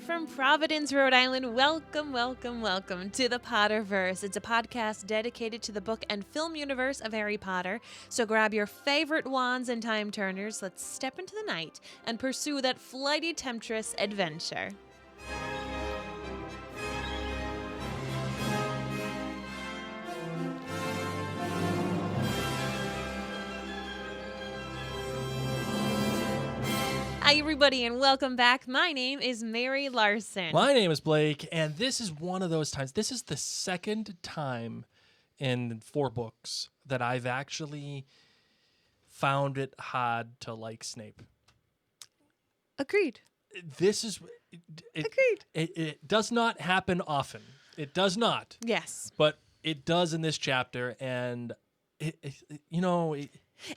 from Providence, Rhode Island. Welcome, welcome, welcome to the Potterverse. It's a podcast dedicated to the book and film universe of Harry Potter. So grab your favorite wands and time turners. Let's step into the night and pursue that flighty temptress adventure. Hi, everybody, and welcome back. My name is Mary Larson. My name is Blake, and this is one of those times. This is the second time in 4 books that I've actually found it hard to like Snape. Agreed. This is... Agreed. It does not happen often. It does not. Yes. But it does in this chapter, and,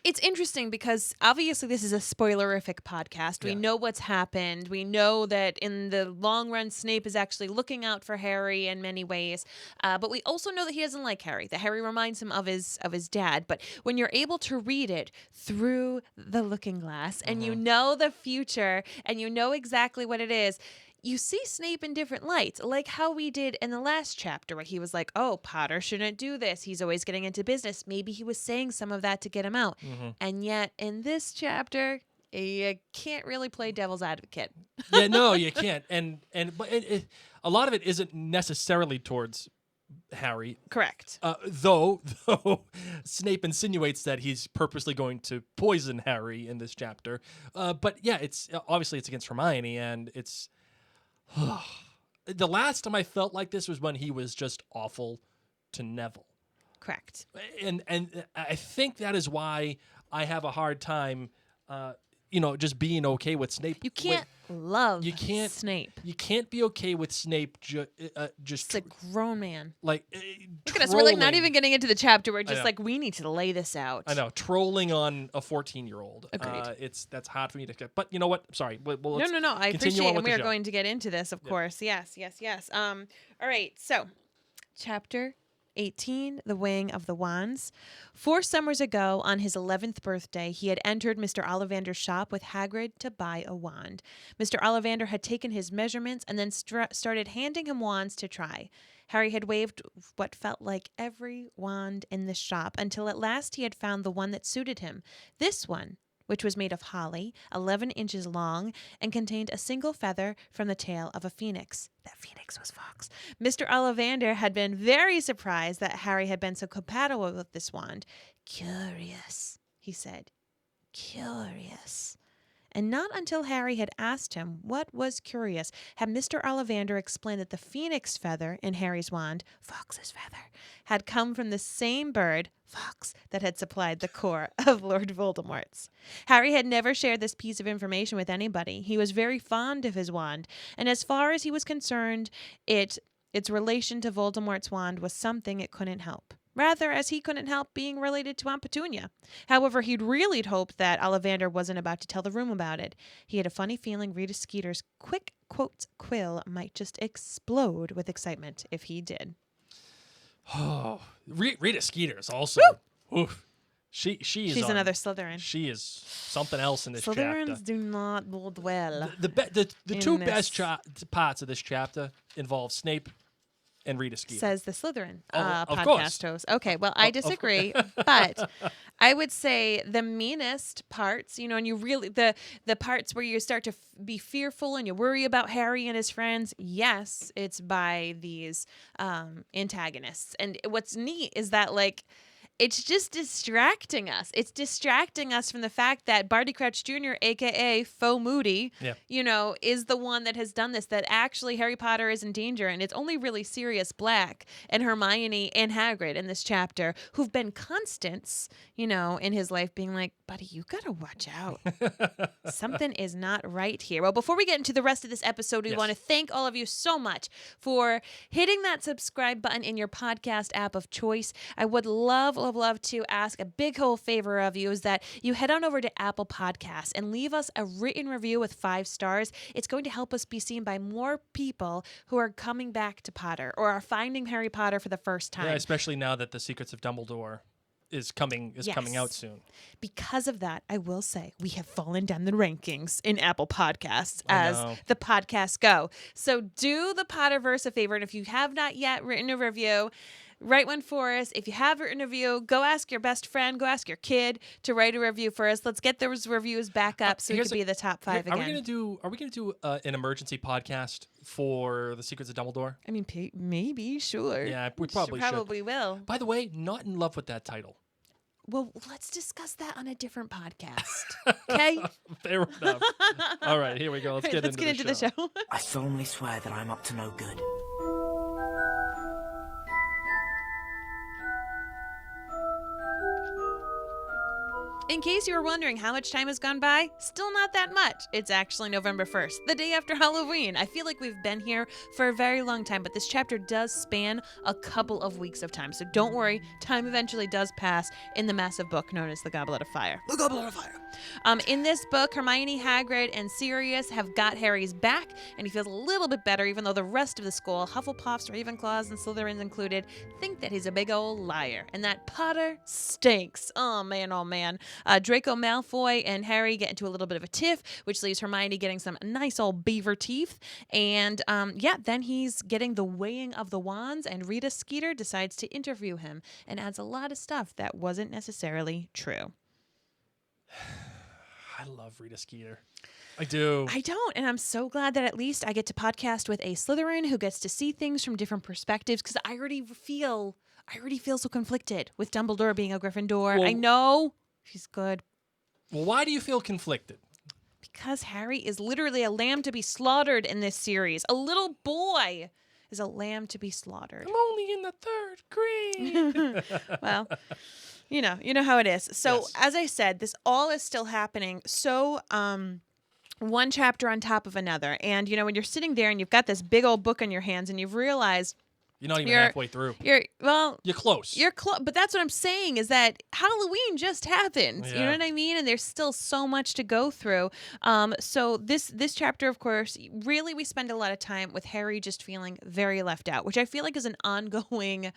It's interesting because obviously this is a spoilerific podcast. We know what's happened. We know that in the long run, Snape is actually looking out for Harry in many ways. But we also know that he doesn't like Harry, that Harry reminds him of his dad. But when you're able to read it through the looking glass and you know the future and you know exactly what it is, you see Snape in different lights, like how we did in the last chapter where he was like, oh, Potter shouldn't do this. He's always getting into business. Maybe he was saying some of that to get him out. And yet in this chapter, you can't really play devil's advocate. Yeah, no, you can't. But a lot of it isn't necessarily towards Harry. Correct. Though Snape insinuates that he's purposely going to poison Harry in this chapter. But yeah, it's against Hermione, and it's... The last time I felt like this was when he was just awful to Neville. Correct. And I think that is why I have a hard time, just being okay with Snape. You can't love Snape. You can't be okay with Snape just... It's a grown man. Like, look at us. We're like not even getting into the chapter. We're just like, we need to lay this out. I know. Trolling on a 14-year-old. Agreed. That's hard for me to get. But you know what? Sorry. Well, no. I appreciate it. And we are going to get into this, of course. Yes. All right. So, chapter 18, The Weighing of the Wands. 4 summers ago, on his 11th birthday, he had entered Mr. Ollivander's shop with Hagrid to buy a wand. Mr. Ollivander had taken his measurements and then started handing him wands to try. Harry had waved what felt like every wand in the shop until at last he had found the one that suited him. This one, which was made of holly, 11 inches long, and contained a single feather from the tail of a phoenix. That phoenix was Fawkes. Mr. Ollivander had been very surprised that Harry had been so compatible with this wand. Curious, he said. Curious. And not until Harry had asked him what was curious had Mr. Ollivander explained that the phoenix feather in Harry's wand, Fawkes's feather, had come from the same bird, Fawkes, that had supplied the core of Lord Voldemort's. Harry had never shared this piece of information with anybody. He was very fond of his wand, and as far as he was concerned, its relation to Voldemort's wand was something it couldn't help. Rather, as he couldn't help being related to Aunt Petunia. However, he'd really hoped that Ollivander wasn't about to tell the room about it. He had a funny feeling Rita Skeeter's quick quotes quill might just explode with excitement if he did. Oh, Rita Skeeter's also. Oof. She's another Slytherin. She is something else in this Slytherins chapter. do not bode well. The two best parts of this chapter involve Snape and Rita Skeeter. Says the Slytherin of podcast course. host. Okay, well, I disagree, but I would say the meanest parts, and you really, the parts where you start to be fearful and you worry about Harry and his friends, yes, it's by these antagonists. And what's neat is that, like, it's just distracting us. It's distracting us from the fact that Barty Crouch Jr., a.k.a. Faux Moody, is the one that has done this, that actually Harry Potter is in danger. And it's only really Sirius Black and Hermione and Hagrid in this chapter who've been constants, in his life being like, buddy, you got to watch out. Something is not right here. Well, before we get into the rest of this episode, we want to thank all of you so much for hitting that subscribe button in your podcast app of choice. I would love to ask a big whole favor of you is that you head on over to Apple Podcasts and leave us a written review with 5 stars. It's going to help us be seen by more people who are coming back to Potter or are finding Harry Potter for the first time. Yeah, especially now that the Secrets of Dumbledore is coming out soon. Because of that, I will say we have fallen down the rankings in Apple Podcasts as the podcasts go. So do the Potterverse a favor, and if you have not yet written a review, write one for us. If you have written a review, go ask your best friend, go ask your kid to write a review for us. Let's get those reviews back up so we can be the top 5 again. Are we gonna do an emergency podcast for The Secrets of Dumbledore? I mean, maybe, sure. Yeah, we probably should. Probably will. By the way, not in love with that title. Well, let's discuss that on a different podcast. Okay? Fair enough. All right, here we go. Let's get into the show. I solemnly swear that I'm up to no good. In case you were wondering how much time has gone by, still not that much. It's actually November 1st, the day after Halloween. I feel like we've been here for a very long time, but this chapter does span a couple of weeks of time. So don't worry, time eventually does pass in the massive book known as the Goblet of Fire. The Goblet of Fire. In this book, Hermione, Hagrid, and Sirius have got Harry's back, and he feels a little bit better, even though the rest of the school, Hufflepuffs, Ravenclaws, and Slytherins included, think that he's a big old liar. And that Potter stinks. Oh, man, oh, man. Draco Malfoy and Harry get into a little bit of a tiff, which leaves Hermione getting some nice old beaver teeth. And then he's getting the weighing of the wands, and Rita Skeeter decides to interview him and adds a lot of stuff that wasn't necessarily true. I love Rita Skeeter. I do. I don't, and I'm so glad that at least I get to podcast with a Slytherin who gets to see things from different perspectives, because I already feel so conflicted with Dumbledore being a Gryffindor. Well, I know she's good. Well, why do you feel conflicted? Because Harry is literally a lamb to be slaughtered in this series. A little boy is a lamb to be slaughtered. I'm only in the 3rd grade. Well, you know how it is. So, Yes. As I said, this all is still happening. So, one chapter on top of another. And, when you're sitting there and you've got this big old book in your hands and you've realized You're not even halfway through. You're close. You're close. But that's what I'm saying is that Halloween just happened. Yeah. You know what I mean? And there's still so much to go through. So this chapter, of course, really we spend a lot of time with Harry just feeling very left out, which I feel like is an ongoing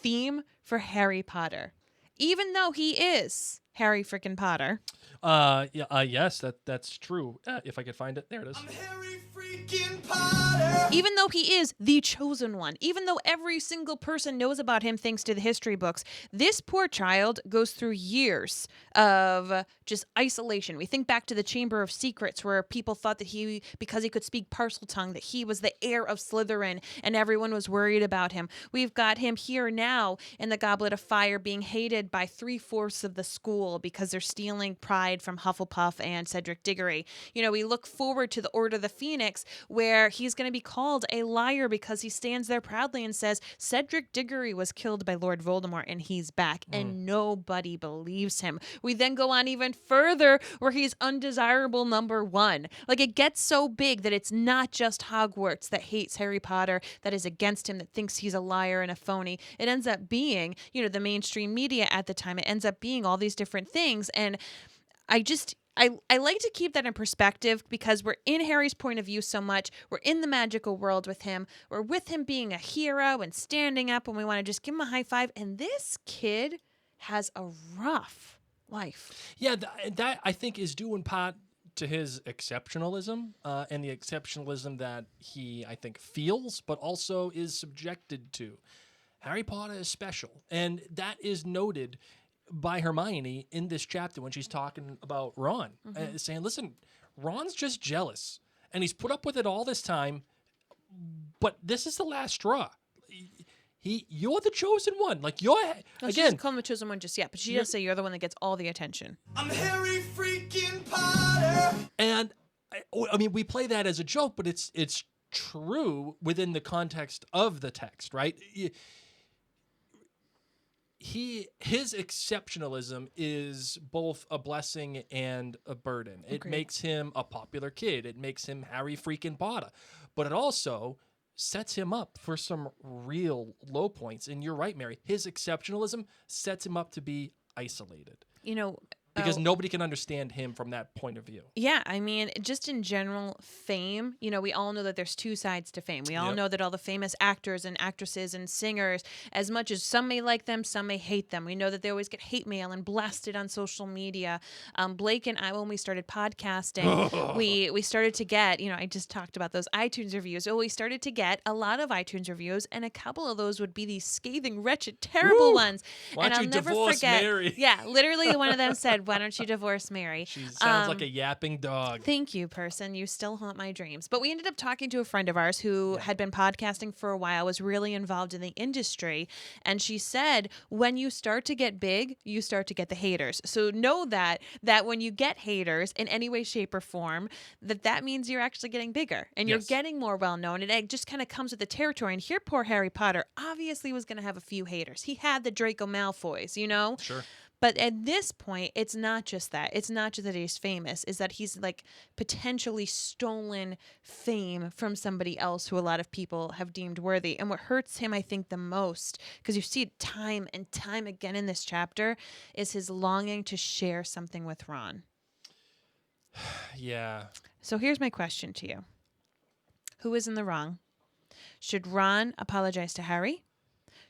theme for Harry Potter. Even though he is Harry freaking Potter. Yes, that's true. If I could find it. There it is. I'm Harry freaking Potter. Even though he is the chosen one, even though every single person knows about him thanks to the history books, this poor child goes through years of just isolation. We think back to the Chamber of Secrets, where people thought that because he could speak Parseltongue, that he was the heir of Slytherin, and everyone was worried about him. We've got him here now in the Goblet of Fire being hated by 3/4 of the school because they're stealing pride from Hufflepuff and Cedric Diggory. We look forward to the Order of the Phoenix, where he's going to be called a liar because he stands there proudly and says Cedric Diggory was killed by Lord Voldemort and he's back, and nobody believes him. We then go on even further where he's undesirable number 1. Like, it gets so big that it's not just Hogwarts that hates Harry Potter, that is against him, that thinks he's a liar and a phony. It ends up being, the mainstream media at the time. It ends up being all these different things. And I like to keep that in perspective because we're in Harry's point of view so much. We're in the magical world with him. We're with him being a hero and standing up when we want to just give him a high five. And this kid has a rough life. Yeah, that I think is due in part to his exceptionalism and the exceptionalism that he, I think, feels, but also is subjected to. Harry Potter is special, and that is noted by Hermione in this chapter when she's talking about Ron, saying, listen, Ron's just jealous, and he's put up with it all this time, but this is the last straw. You're the chosen one. Like, you're, She doesn't call him the chosen one just yet, but she does say you're the one that gets all the attention. I'm Harry freaking Potter. And, I mean, we play that as a joke, but it's true within the context of the text, right? His exceptionalism is both a blessing and a burden. It makes him a popular kid. It makes him Harry freaking Potter. But it also sets him up for some real low points. And you're right, Mary. His exceptionalism sets him up to be isolated. because nobody can understand him from that point of view. Yeah, I mean, just in general, fame, we all know that there's two sides to fame. We all know that all the famous actors and actresses and singers, as much as some may like them, some may hate them. We know that they always get hate mail and blasted on social media. Blake and I, when we started podcasting, we started to get, I just talked about those iTunes reviews. Well, we started to get a lot of iTunes reviews, and a couple of those would be these scathing, wretched, terrible ones. Why don't and you I'll never divorce forget. Mary? Yeah, literally one of them said, "Why don't you divorce Mary?" She sounds like a yapping dog. Thank you, person. You still haunt my dreams. But we ended up talking to a friend of ours who had been podcasting for a while, was really involved in the industry. And she said, when you start to get big, you start to get the haters. So know that when you get haters in any way, shape, or form, that means you're actually getting bigger and you're getting more well-known. And it just kind of comes with the territory. And here, poor Harry Potter obviously was going to have a few haters. He had the Draco Malfoys, Sure. But at this point, it's not just that. It's not just that he's famous. It's that he's like potentially stolen fame from somebody else who a lot of people have deemed worthy. And what hurts him, I think, the most, because you see it time and time again in this chapter, is his longing to share something with Ron. Yeah. So here's my question to you. Who is in the wrong? Should Ron apologize to Harry?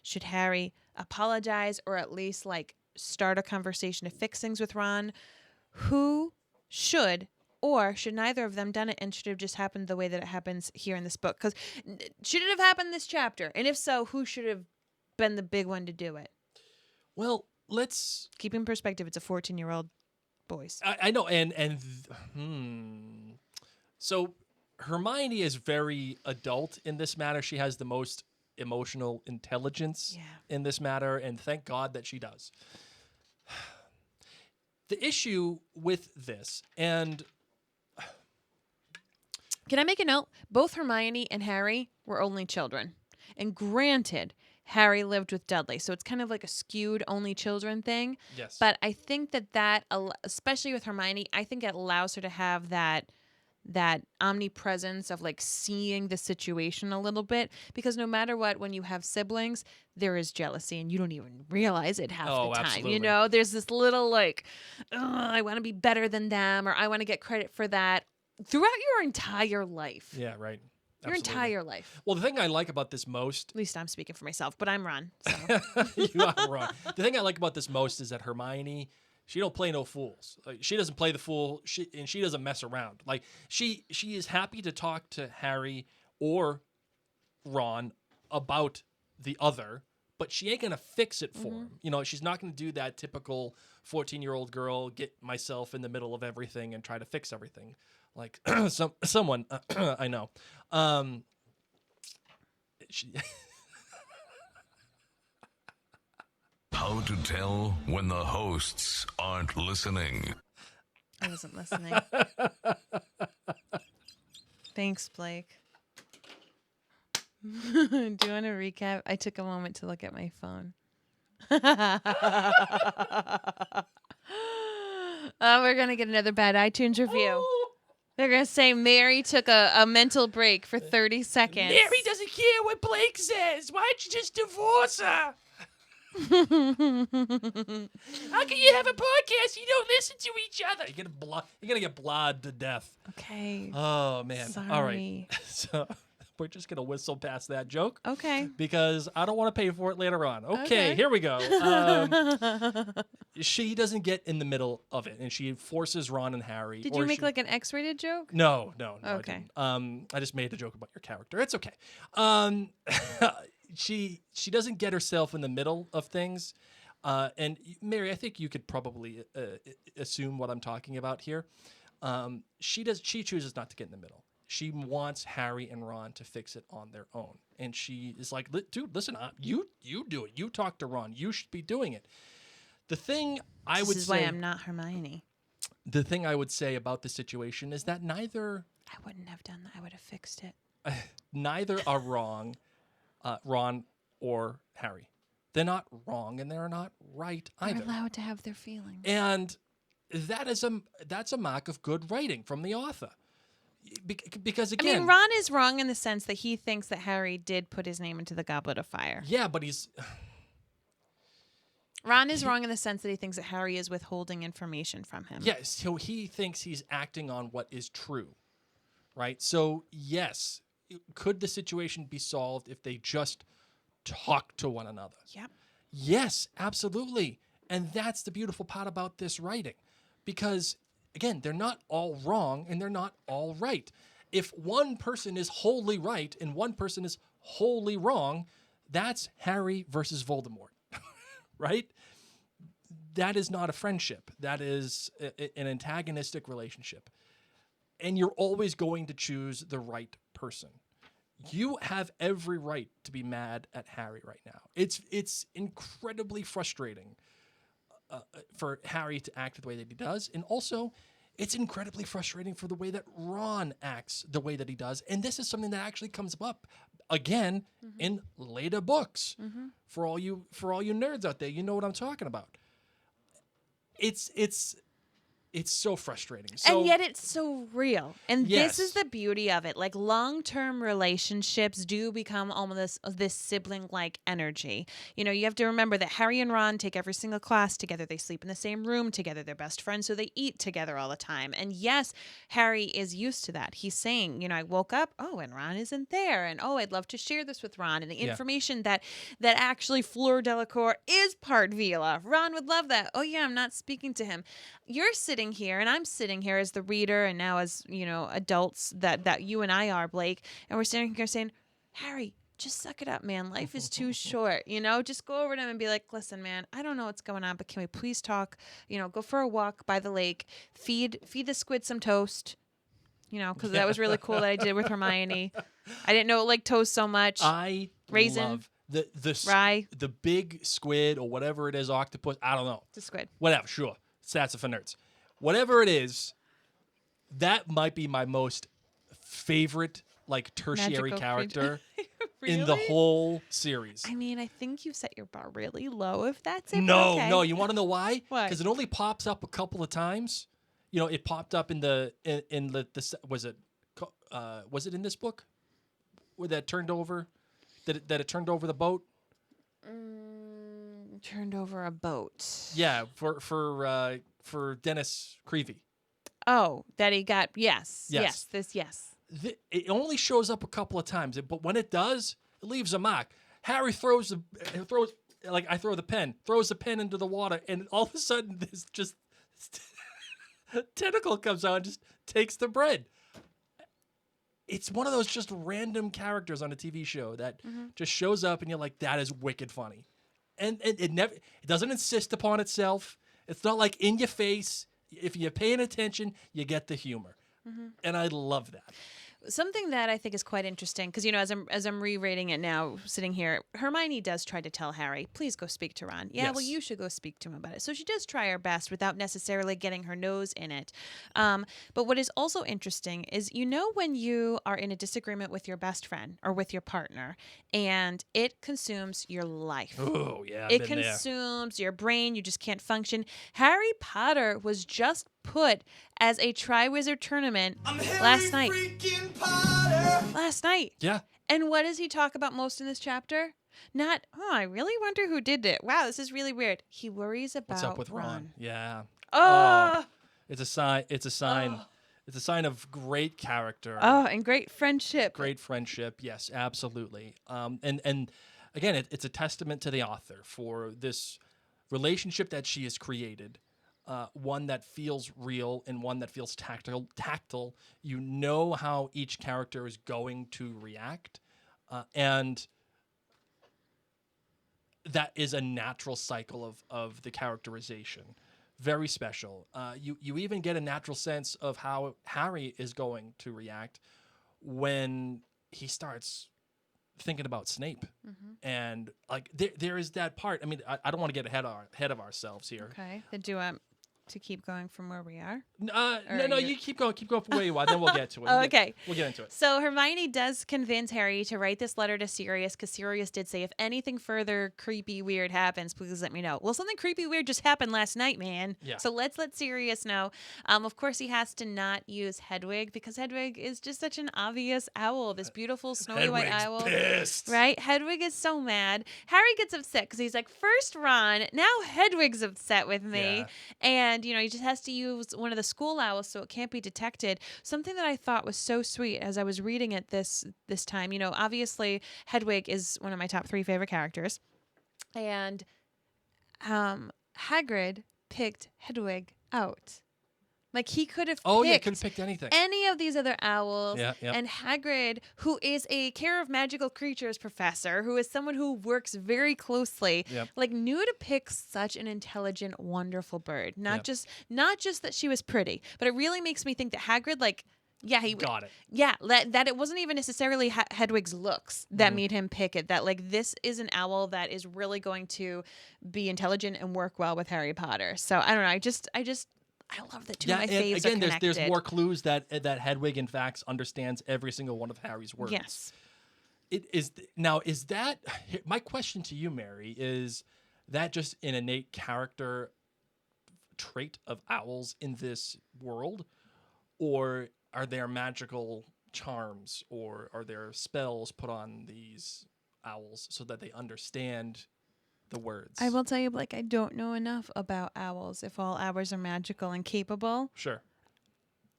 Should Harry apologize or at least start a conversation to fix things with Ron? Who should, or should neither of them done it and should have just happened the way that it happens here in this book? Because should it have happened this chapter? And if so, who should have been the big one to do it? Well, let's keep in perspective. It's a 14-year-old boys. I know, so Hermione is very adult in this matter. She has the most emotional intelligence in this matter, and thank God that she does. The issue with this, and can I make a note? Both Hermione and Harry were only children. And granted, Harry lived with Dudley, so it's kind of like a skewed only children thing. Yes. But I think that especially with Hermione, I think it allows her to have that omnipresence of seeing the situation a little bit, because no matter what, when you have siblings, there is jealousy and you don't even realize it half the time. Absolutely. There's this little I want to be better than them, or I want to get credit for that throughout your entire life. Yeah, right. Your Absolutely. entire life. Well, the thing I like about this most... At least I'm speaking for myself, but I'm Ron. So. You are Ron. The thing I like about this most is that Hermione... She don't play no fools. She doesn't play the fool, and she doesn't mess around. She is happy to talk to Harry or Ron about the other, but she ain't gonna fix it for him. She's not gonna do that typical 14-year-old girl, get myself in the middle of everything and try to fix everything, like someone I know. How to tell when the hosts aren't listening. I wasn't listening. Thanks, Blake. Do you want to recap? I took a moment to look at my phone. Oh, we're going to get another bad iTunes review. They're going to say Mary took a mental break for 30 seconds. Mary doesn't care what Blake says. Why don't you just divorce her? How can you have a podcast? You don't listen to each other. You're gonna get blood to death. Okay. Oh man. Sorry. All right. So we're just gonna whistle past that joke. Okay. Because I don't want to pay for it later on. Okay. Here we go. She doesn't get in the middle of it, and she forces Ron and Harry. Did you make an X-rated joke? No. Okay. I didn't. I just made a joke about your character. It's okay. She doesn't get herself in the middle of things, and Mary, I think you could probably assume what I'm talking about here. She chooses not to get in the middle. She wants Harry and Ron to fix it on their own, and she is like, "Dude, listen, you do it. You talk to Ron. You should be doing it." The thing I would say, this is why I'm not Hermione. The thing I would say about the situation is that neither I wouldn't have done that. I would have fixed it. Neither are wrong. Ron or Harry. They're not wrong and they're not right either. They're allowed to have their feelings. And that's a mark of good writing from the author. Because again... I mean, Ron is wrong in the sense that he thinks that Harry did put his name into the Goblet of Fire. Yeah, but he's... Ron is wrong in the sense that he thinks that Harry is withholding information from him. Yes, so he thinks he's acting on what is true, right? So, yes, could the situation be solved if they just talk to one another? Yep. Yes, absolutely. And that's the beautiful part about this writing. Because, again, they're not all wrong and they're not all right. If one person is wholly right and one person is wholly wrong, that's Harry versus Voldemort, right? That is not a friendship. That is an antagonistic relationship. And you're always going to choose the right person. You have every right to be mad at Harry right now. It's incredibly frustrating for Harry to act the way that he does. And also, it's incredibly frustrating for the way that Ron acts the way that he does. And this is something that actually comes up again in later books. For all you nerds out there, you know what I'm talking about. It's so frustrating. So, and yet it's so real. And yes. this is the beauty of it. Like, long-term relationships do become almost this sibling-like energy. You know, you have to remember that Harry and Ron take every single class together. They sleep in the same room together. They're best friends, so they eat together all the time. And yes, Harry is used to that. He's saying, you know, I woke up, oh, and Ron isn't there. And, oh, I'd love to share this with Ron. And the information that actually Fleur Delacour is part Vila. Ron would love that. Oh, yeah, I'm not speaking to him. You're sitting here and I'm sitting here as the reader and now as, you know, adults that you and I are, Blake, and we're sitting here saying, Harry, just suck it up, man. Life is too short, you know? Just go over to him and be like, listen, man, I don't know what's going on, but can we please talk? You know, go for a walk by the lake, feed the squid some toast, you know, because that was really cool that I did with Hermione. I didn't know it liked toast so much. I Raisin, love the rye, the big squid or whatever it is, octopus. I don't know. it's a squid. Whatever, sure. Stats are for nerds. Whatever it is, that might be my most favorite, like, tertiary Magical character Really? in the whole series. I mean, I think you set your bar really low if that's it. No, okay. no. You want to know why? Why? Because it only pops up a couple of times. You know, it popped up in the was it in this book where that turned over that it turned over the boat? Turned over a boat. Yeah, for Dennis Creevy. Oh, that he got. Yes. Yes. It only shows up a couple of times, but when it does, it leaves a mark. Harry throws like I throw the pen, throws the pen into the water, and all of a sudden this just tentacle comes out and just takes the bread. It's one of those just random characters on a TV show that just shows up, and you're like, that is wicked funny. And it doesn't insist upon itself. It's not like in your face. If you're paying attention, you get the humor. And I love that. Something that I think is quite interesting, because, you know, as I'm rereading it now, sitting here, Hermione does try to tell Harry, please go speak to Ron. Yeah, Yes. well, you should go speak to him about it. So she does try her best without necessarily getting her nose in it. But what is also interesting is, you know, when you are in a disagreement with your best friend or with your partner, and it consumes your life. Oh, yeah, I've It been there. consumes your brain. You just can't function. Harry Potter was just put as a Triwizard Tournament last night. Last night. Yeah. And what does he talk about most in this chapter? Not, I really wonder who did it. Wow, this is really weird. He worries about What's up with Ron? Yeah. Oh. It's a sign. It's a sign. It's a sign of great character. Oh, and great friendship. Great friendship. Yes, absolutely. And again, it's a testament to the author for this relationship that she has created. One that feels real and one that feels tactile. You know how each character is going to react. And that is a natural cycle of the characterization. Very special. You even get a natural sense of how Harry is going to react when he starts thinking about Snape. And like there is that part. I mean, I don't want to get ahead of ourselves here. Okay. Then do to keep going from where we are? No, you keep going from where you are. Then we'll get to it. Okay. We'll get into it. So Hermione does convince Harry to write this letter to Sirius because Sirius did say, if anything further creepy weird happens, please let me know. Well, something creepy weird just happened last night, man. Yeah. So let's let Sirius know. Of course, he has to not use Hedwig because Hedwig is just such an obvious owl, this beautiful snowy white owl. Pissed. Right? Hedwig is so mad. Harry gets upset because he's like, first Ron, now Hedwig's upset with me. Yeah. And, he just has to use one of the school owls so it can't be detected. Something that I thought was so sweet as I was reading it this time, obviously Hedwig is one of my top 3 favorite characters. And Hagrid picked Hedwig out. Like, he could have could have picked picked anything. any of these other owls. Yeah. And Hagrid, who is a care of magical creatures professor, who is someone who works very closely, knew to pick such an intelligent, wonderful bird. Not just that she was pretty, but it really makes me think that Hagrid, he got it. Yeah, that it wasn't even necessarily Hedwig's looks that made him pick it. That this is an owl that is really going to be intelligent and work well with Harry Potter. So I don't know. I love that two of my faves are connected. There's more clues that Hedwig, in fact, understands every single one of Harry's words. Yes. Is that my question to you, Mary? Is that just an innate character trait of owls in this world, or are there magical charms, or are there spells put on these owls so that they understand the words? I will tell you, Blake, I don't know enough about owls. If all owls are magical and capable. Sure.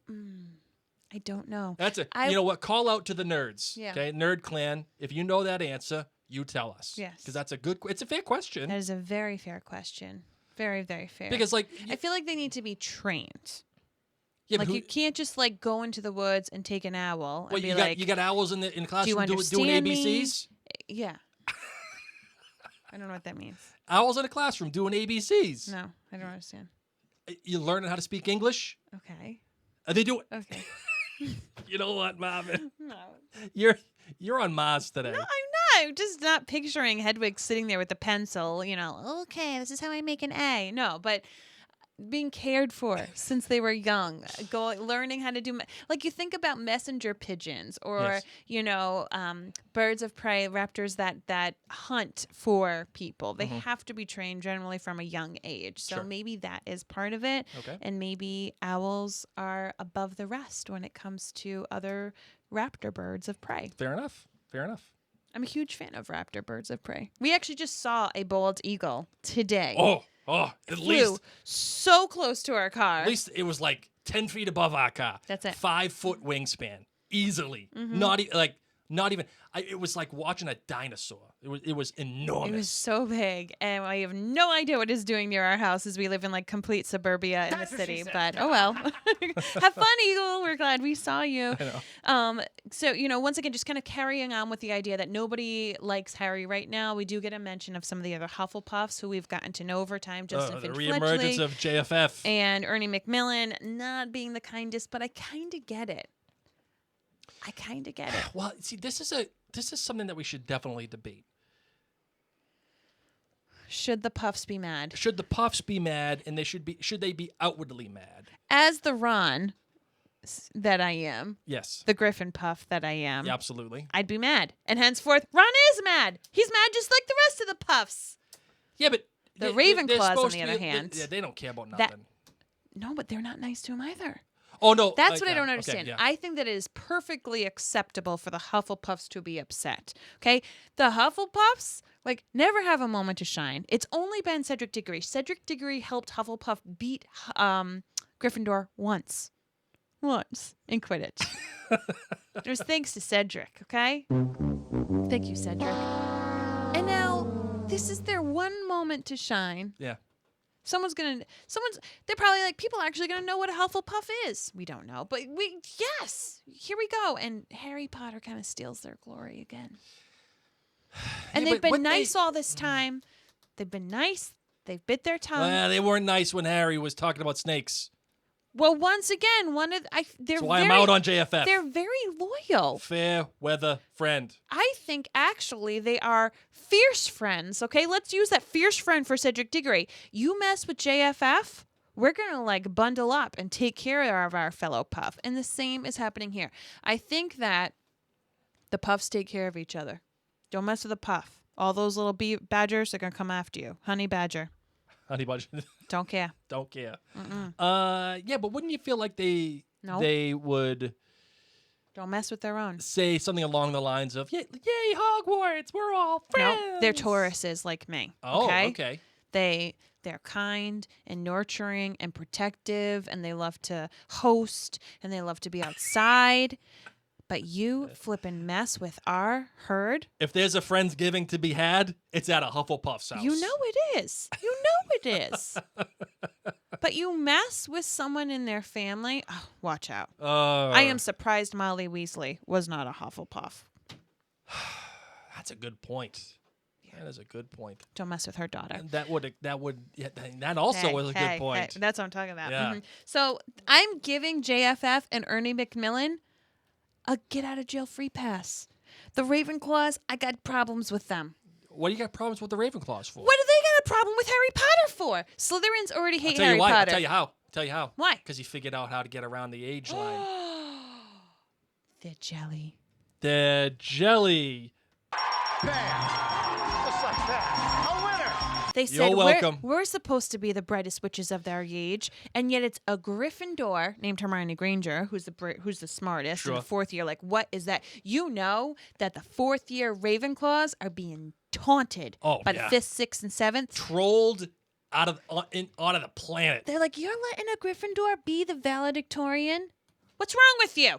I don't know. That's you know what? Call out to the nerds. Yeah. Okay, Nerd Clan. If you know that answer, you tell us. Yes. Because that's it's a fair question. That is a very fair question. Very, very fair. Because I feel like they need to be trained. Yeah, like, you can't just go into the woods and take an owl and you got owls in the classroom doing ABCs? Yeah. I don't know what that means. Owls in a classroom doing ABCs. No, I don't understand. You learning how to speak English? Okay. They do it. Okay. You know what, Marvin? No. You're on Mars today. No, I'm not. I'm just not picturing Hedwig sitting there with a pencil, okay, this is how I make an A. No, but being cared for since they were young, learning how to do, you think about messenger pigeons or, birds of prey, raptors that hunt for people. They have to be trained generally from a young age. So maybe that is part of it. Okay. And maybe owls are above the rest when it comes to other raptor birds of prey. Fair enough. I'm a huge fan of raptor birds of prey. We actually just saw a bald eagle today. At Flew least so close to our car. At least it was 10 feet above our car. That's it. 5-foot wingspan, easily. Not even. It was like watching a dinosaur. It was enormous. It was so big, and I have no idea what it's doing near our house, as we live in complete suburbia in the city. But oh well. Have fun, Eagle. We're glad we saw you. I know. So once again, just kind of carrying on with the idea that nobody likes Harry right now. We do get a mention of some of the other Hufflepuffs who we've gotten to know over time. Justin the Finch-Fletchley reemergence of JFF and Ernie Macmillan not being the kindest, but I kind of get it. Well, see, this is something that we should definitely debate. Should the Puffs be mad? Should the Puffs be mad, and should they be outwardly mad? As the Ron that I am, yes, the Griffin Puff that I am, yeah, absolutely, I'd be mad. And henceforth, Ron is mad. He's mad just like the rest of the Puffs. Yeah, but the Ravenclaws, on the other hand, they don't care about nothing. No, but they're not nice to him either. Oh, no. That's what I don't understand. Okay, yeah. I think that it is perfectly acceptable for the Hufflepuffs to be upset. Okay? The Hufflepuffs, never have a moment to shine. It's only been Cedric Diggory. Cedric Diggory helped Hufflepuff beat Gryffindor once. In Quidditch. It was thanks to Cedric, okay? Thank you, Cedric. And now, this is their one moment to shine. Yeah. They're probably people are actually gonna know what a Hufflepuff is. We don't know, but here we go. And Harry Potter kind of steals their glory again. And they've been nice all this time. They've been nice. They've bit their tongue. Well, they weren't nice when Harry was talking about snakes. Well, once again, That's why I'm out on JFF. They're very loyal. Fair weather friend. I think actually they are fierce friends. Okay, let's use that fierce friend for Cedric Diggory. You mess with JFF, We're going to like bundle up and take care of our fellow puff. And the same is happening here. I think that the puffs take care of each other. Don't mess with a puff. All those little bee badgers are going to come after you. Honey badger. Honey badger. Don't care. Don't care. Mm-mm. Yeah, but wouldn't you feel like they would Don't mess with their own. say something along the lines of, yay, Hogwarts, we're all friends. No, they're Tauruses like me. Oh, okay. okay. They're kind and nurturing and protective, and they love to host and they love to be outside. But you flippin' mess with our herd. If there's a Friendsgiving to be had, it's at a Hufflepuff's house. You know it is. You know it is. But you mess with someone in their family, oh, watch out. I am surprised Molly Weasley was not a Hufflepuff. That's a good point. That is a good point. Don't mess with her daughter. And that also was a good point. Hey, that's what I'm talking about. Yeah. Mhm. So I'm giving JFF and Ernie McMillan a get out of jail free pass. The Ravenclaws, I got problems with them. What do you got problems with the Ravenclaws for? What do they got a problem with Harry Potter for? Slytherins already hate Harry Potter. I'll tell you how. Tell you how. Why? Because he figured out how to get around the age line. They're jelly. The jelly. Just like that. A winner! They said You're welcome. We're supposed to be the brightest witches of our age, and yet it's a Gryffindor named Hermione Granger who's the smartest in Sure. the fourth year. Like, what is that? You know that the fourth year Ravenclaws are being taunted by the fifth, sixth, and seventh. Trolled out of the planet. They're like, you're letting a Gryffindor be the valedictorian? What's wrong with you?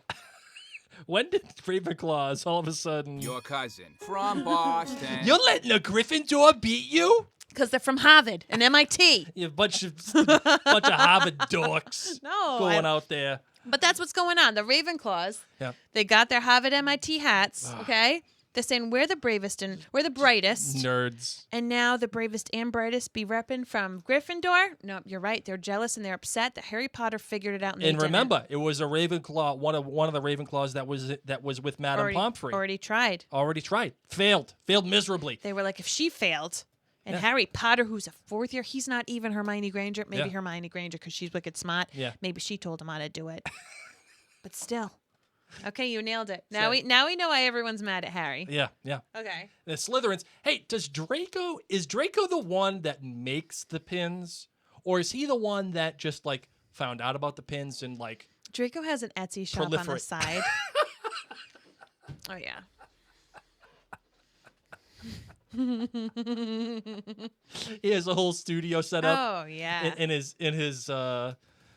When did Ravenclaws all of a sudden? Your cousin from Boston. You're letting a Gryffindor beat you? Because they're from Harvard and MIT. You bunch of Harvard dorks No, going out there. But that's what's going on. The Ravenclaws, Yeah. they got their Harvard MIT hats, okay? They're saying we're the bravest and we're the brightest. Nerds. And now the bravest and brightest be repping from Gryffindor? No, you're right. They're jealous and they're upset that Harry Potter figured it out. And remember, it was a Ravenclaw, one of the Ravenclaws that was with Madame Pomfrey. Already tried. Failed miserably. They were like, if she failed, and Harry Potter, who's a fourth year, he's not even Hermione Granger. Maybe Hermione Granger because she's wicked smart. Yeah. Maybe she told him how to do it. But still. Okay, you nailed it. Now we know why everyone's mad at Harry. Yeah. Okay. The Slytherins. Hey, is Draco the one that makes the pins? Or is he the one that just like found out about the pins and like Draco has an Etsy shop on the proliferate? side. Oh yeah. He has a whole studio set up Oh yeah. in his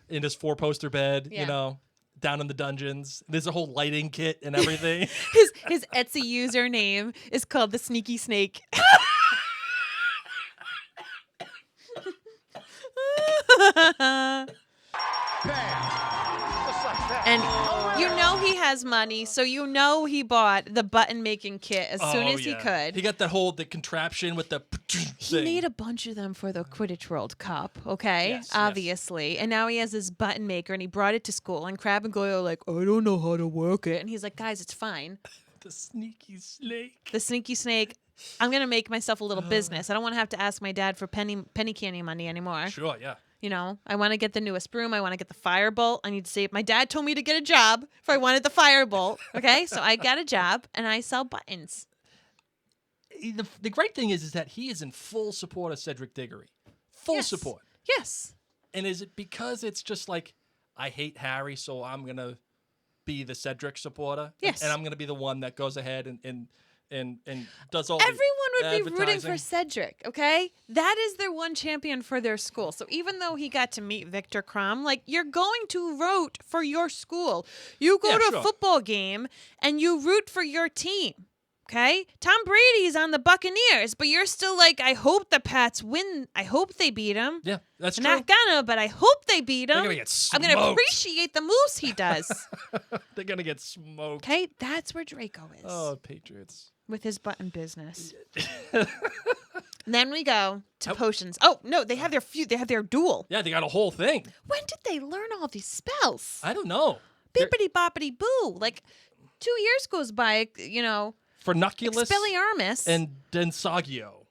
4-poster bed, Yeah. Down in the dungeons. There's a whole lighting kit and everything. His Etsy username is called the Sneaky Snake. And you know he has money, so you know he bought the button making kit as soon as he could. He got the contraption with the He made a bunch of them for the Quidditch World Cup, okay? Yes, Obviously. And now he has this button maker and he brought it to school and Crab and Goyle are like, I don't know how to work it. And he's like, guys, it's fine. the sneaky snake. The Sneaky Snake, I'm going to make myself a little business. I don't want to have to ask my dad for penny candy money anymore. Sure, yeah. I want to get the newest broom. I want to get the firebolt. I need to save. My dad told me to get a job if I wanted the firebolt. Okay, so I got a job and I sell buttons. The great thing is that he is in full support of Cedric Diggory. Full Yes. support. Yes. And is it because it's just like, I hate Harry, so I'm going to be the Cedric supporter? Yes. And I'm going to be the one that goes ahead and does all Everyone would be rooting advertising. for Cedric, okay? That is their one champion for their school. So even though he got to meet Victor Krum, like, you're going to root for your school. You go to a football game and you root for your team, okay? Tom Brady's on the Buccaneers, but you're still like, I hope the Pats win. I hope they beat him. Yeah, that's I'm true. not gonna, but I hope they beat him. They're gonna get I'm gonna smoked. appreciate the moves he does. They're going to get smoked. Okay? That's where Draco is. Oh, Patriots. With his button business. Then we go to potions. Oh no, they have their duel. Yeah, they got a whole thing. When did they learn all these spells? I don't know. They're- Bippity boppity boo. Like 2 years goes by, Fernuculus Expelliarmus. and Densagio.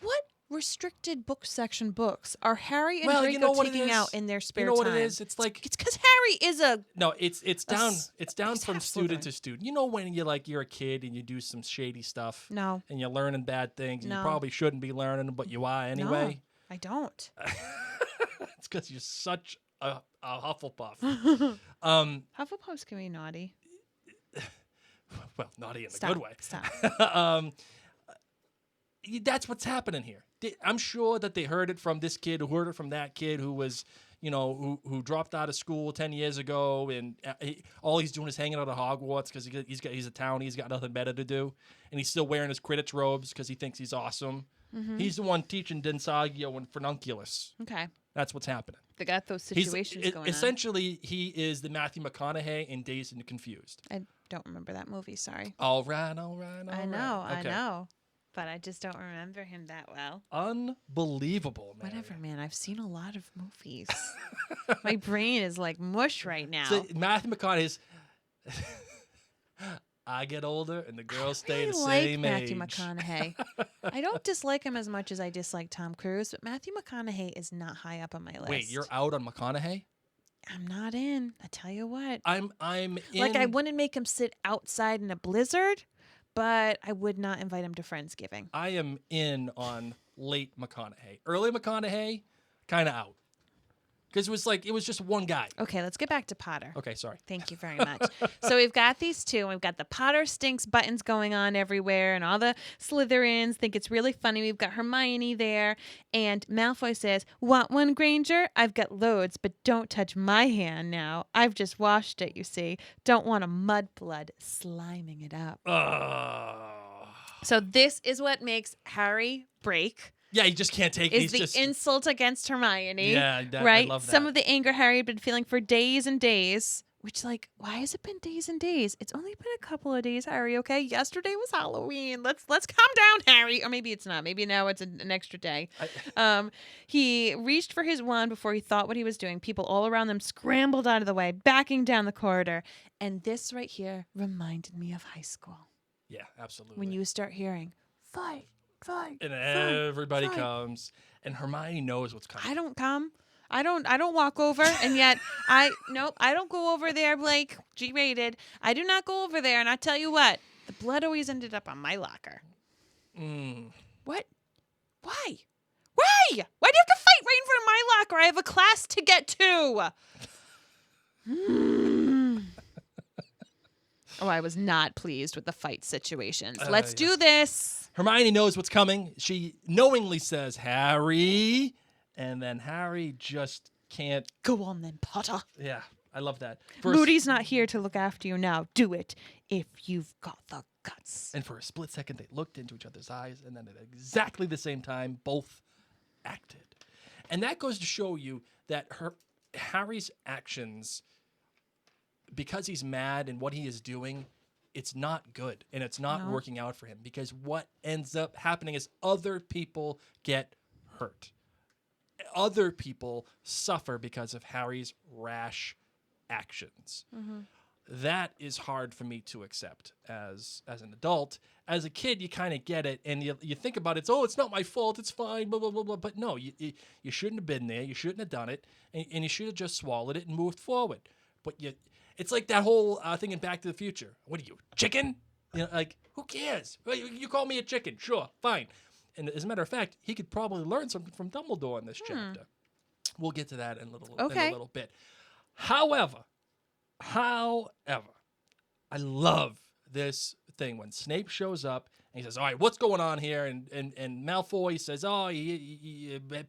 What restricted book section books are Harry and Well, Draco you know what it taking is? out in their spare You know what time? it is? It's like It's because Harry is a no, it's down he's from half student Slytherin. to student. You know when you're a kid and you do some shady stuff. No. And you're learning bad things. And No. you probably shouldn't be learning them, but you are anyway. No, I don't. It's because you're such a Hufflepuff. Hufflepuffs can be naughty. Well, naughty in a Stop. good way. Stop. That's what's happening here. I'm sure that they heard it from this kid, who heard it from that kid, who was, who dropped out of school 10 years ago, and all he's doing is hanging out at Hogwarts because he's a townie. He's got nothing better to do, and he's still wearing his Quidditch robes because he thinks he's awesome. Mm-hmm. He's the one teaching Densagio and Furnunculus. Okay. That's what's happening. They got those situations going on. Essentially, he is the Matthew McConaughey in Dazed and Confused. I don't remember that movie. Sorry. All right. I know. Okay. I know. But I just don't remember him that well. Unbelievable, man. Whatever, man. I've seen a lot of movies. My brain is like mush right now. So Matthew McConaughey's. I get older and the girls stay the same Matthew age. McConaughey. I don't dislike him as much as I dislike Tom Cruise, but Matthew McConaughey is not high up on my list. Wait, you're out on McConaughey? I'm not in. I tell you what. I'm in. Like, I wouldn't make him sit outside in a blizzard, but I would not invite him to Friendsgiving. I am in on late McConaughey. Early McConaughey, kind of out. Because it was just one guy. Okay, let's get back to Potter. Okay, sorry. Thank you very much. So we've got these two. We've got the Potter stinks buttons going on everywhere, and all the Slytherins think it's really funny. We've got Hermione there, and Malfoy says, "Want one, Granger? I've got loads, but don't touch my hand now. I've just washed it, you see. Don't want a mudblood sliming it up." So this is what makes Harry break. Yeah, he just can't take it. Is the insult against Hermione. Yeah, right? I love that. Some of the anger Harry had been feeling for days and days. Which, like, why has it been days and days? It's only been a couple of days, Harry, okay? Yesterday was Halloween. Let's calm down, Harry. Or maybe it's not. Maybe now it's an extra day. He reached for his wand before he thought what he was doing. People all around them scrambled out of the way, backing down the corridor. And this right here reminded me of high school. Yeah, absolutely. When you start hearing, fight. And everybody comes, and Hermione knows what's coming. I don't come. I don't walk over, and yet I don't go over there, Blake. G-rated. I do not go over there, and I tell you what, the blood always ended up on my locker. What? Why? Why do you have to fight right in front of my locker? I have a class to get to. Oh, I was not pleased with the fight situations. Let's do this. Hermione knows what's coming. She knowingly says, "Harry," and then Harry just can't. Go on then, Potter. Yeah, I love that. Moody's not here to look after you now. Do it if you've got the guts. And for a split second, they looked into each other's eyes, and then at exactly the same time, both acted. And that goes to show you that Harry's actions, because he's mad and what he is doing, it's not good, and it's not working out for him, because what ends up happening is other people get hurt. Other people suffer because of Harry's rash actions. That is hard for me to accept as an adult. As a kid, you kind of get it, and you think about it. It's not my fault. It's fine, blah, blah, blah, blah. But no, you shouldn't have been there. You shouldn't have done it, and you should have just swallowed it and moved forward. But it's like that whole thing in Back to the Future. What are you, chicken? Like, who cares? You call me a chicken. Sure, fine. And as a matter of fact, he could probably learn something from Dumbledore in this chapter. We'll get to that in a little bit. However, I love this thing when Snape shows up and he says, "All right, what's going on here?" And Malfoy says, "Oh,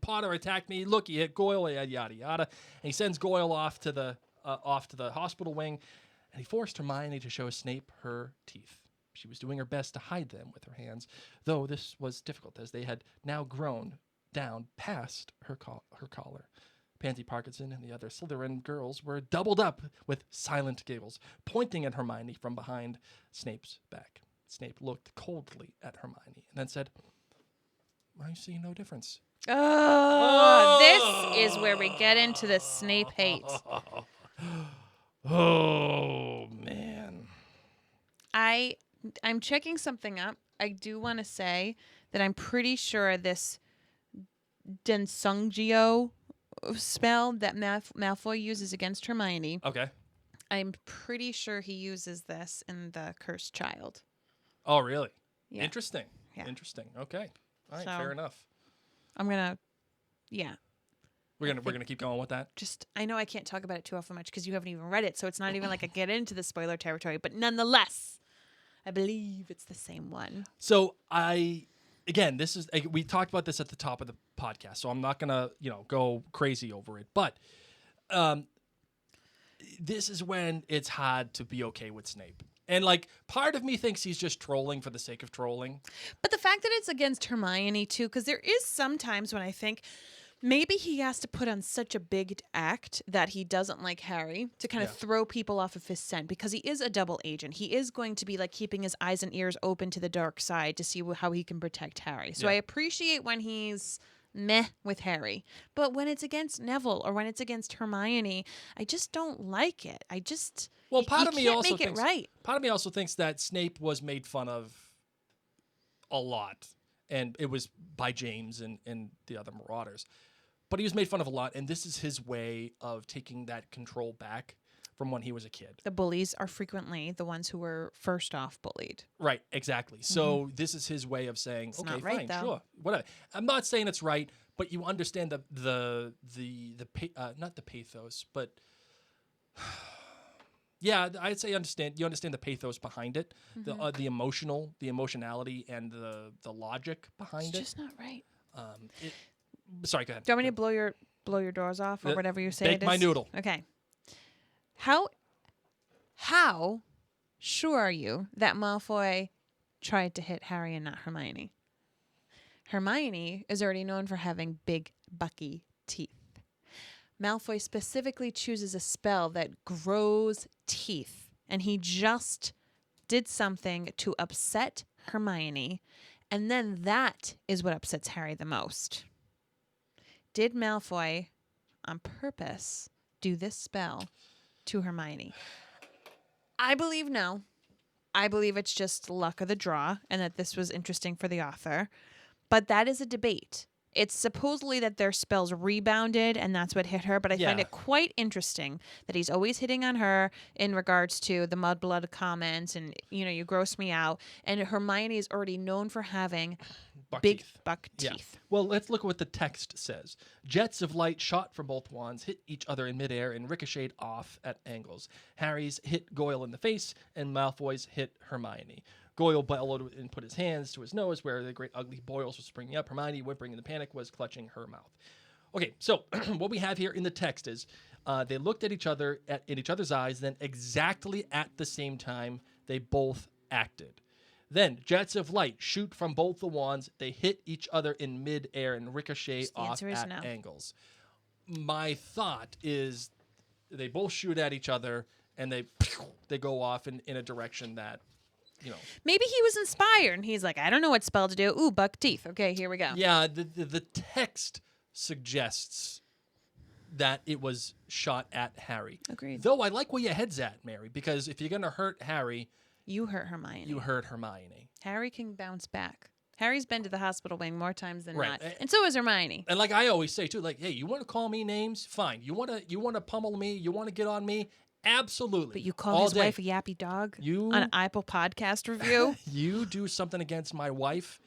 Potter attacked me. Look, he hit Goyle, yada yada yada." And he sends Goyle off to the hospital wing, and he forced Hermione to show Snape her teeth. She was doing her best to hide them with her hands, though this was difficult as they had now grown down past her collar. Pansy Parkinson and the other Slytherin girls were doubled up with silent giggles, pointing at Hermione from behind Snape's back. Snape looked coldly at Hermione and then said, "I see no difference." This is where we get into the Snape hate. Oh, man. I'm checking something up. I do want to say that I'm pretty sure this Densungio spell that Malfoy uses against Hermione. Okay. I'm pretty sure he uses this in the Cursed Child. Oh, really? Yeah. Interesting. Yeah. Interesting. Okay. All right. So- Fair enough. I'm gonna, yeah. We're gonna keep going with that. Just I know I can't talk about it too often much because you haven't even read it, so it's not even like I get into the spoiler territory. But nonetheless, I believe it's the same one. So this is we talked about this at the top of the podcast, so I'm not gonna go crazy over it, but this is when it's hard to be okay with Snape. And like part of me thinks he's just trolling for the sake of trolling. But the fact that it's against Hermione too, because there is sometimes when I think maybe he has to put on such a big act that he doesn't like Harry to kind of throw people off of his scent, because he is a double agent. He is going to be like keeping his eyes and ears open to the dark side to see how he can protect Harry. So I appreciate when he's meh with Harry. But when it's against Neville or when it's against Hermione, I just don't like it. I just Part of me can't also make thinks it right. Part of me also thinks that Snape was made fun of a lot, and it was by James and the other Marauders. But he was made fun of a lot, and this is his way of taking that control back from when he was a kid. The bullies are frequently the ones who were first off bullied. Right, exactly. So this is his way of saying, okay, not right, fine, though. sure, whatever. I'm not saying it's right, but you understand the not the pathos, but yeah, I'd say understand. You understand the pathos behind it, the emotionality, and the logic behind It's it. just not right. Sorry, go ahead. Do you want me to blow your doors off or whatever you say? Bake it my is? noodle. Okay. How sure are you that Malfoy tried to hit Harry and not Hermione? Hermione is already known for having big, bucky teeth. Malfoy specifically chooses a spell that grows teeth, and he just did something to upset Hermione, and then that is what upsets Harry the most. Did Malfoy, on purpose, do this spell to Hermione? I believe no. I believe it's just luck of the draw and that this was interesting for the author. But that is a debate. It's supposedly that their spells rebounded and that's what hit her, but I find it quite interesting that he's always hitting on her in regards to the mudblood comments and, you gross me out. And Hermione is already known for having big buck teeth. Well, let's look at what the text says. Jets of light shot from both wands, hit each other in midair, and ricocheted off at angles. Harry's hit Goyle in the face, and Malfoy's hit Hermione. Goyle bellowed and put his hands to his nose, where the great ugly boils were springing up. Hermione, whimpering in the panic, was clutching her mouth. Okay, so what we have here in the text is they looked at each other, in each other's eyes, then exactly at the same time, they both acted. Then jets of light shoot from both the wands. They hit each other in mid-air and ricochet off at angles. My thought is they both shoot at each other, and they go off in a direction that, Maybe he was inspired, and he's like, I don't know what spell to do. Ooh, buck teeth. Okay, here we go. Yeah, the text suggests that it was shot at Harry. Agreed. Though I like where your head's at, Mary, because if you're going to hurt Harry, You hurt Hermione. you hurt Hermione. Harry can bounce back. Harry's been to the hospital wing more times than Right. not. And so is Hermione. And like I always say, too, like, hey, you want to call me names? Fine. You want to pummel me? You want to get on me? Absolutely. But you call All his day. wife a yappy dog You- on an Apple podcast review? You do something against my wife,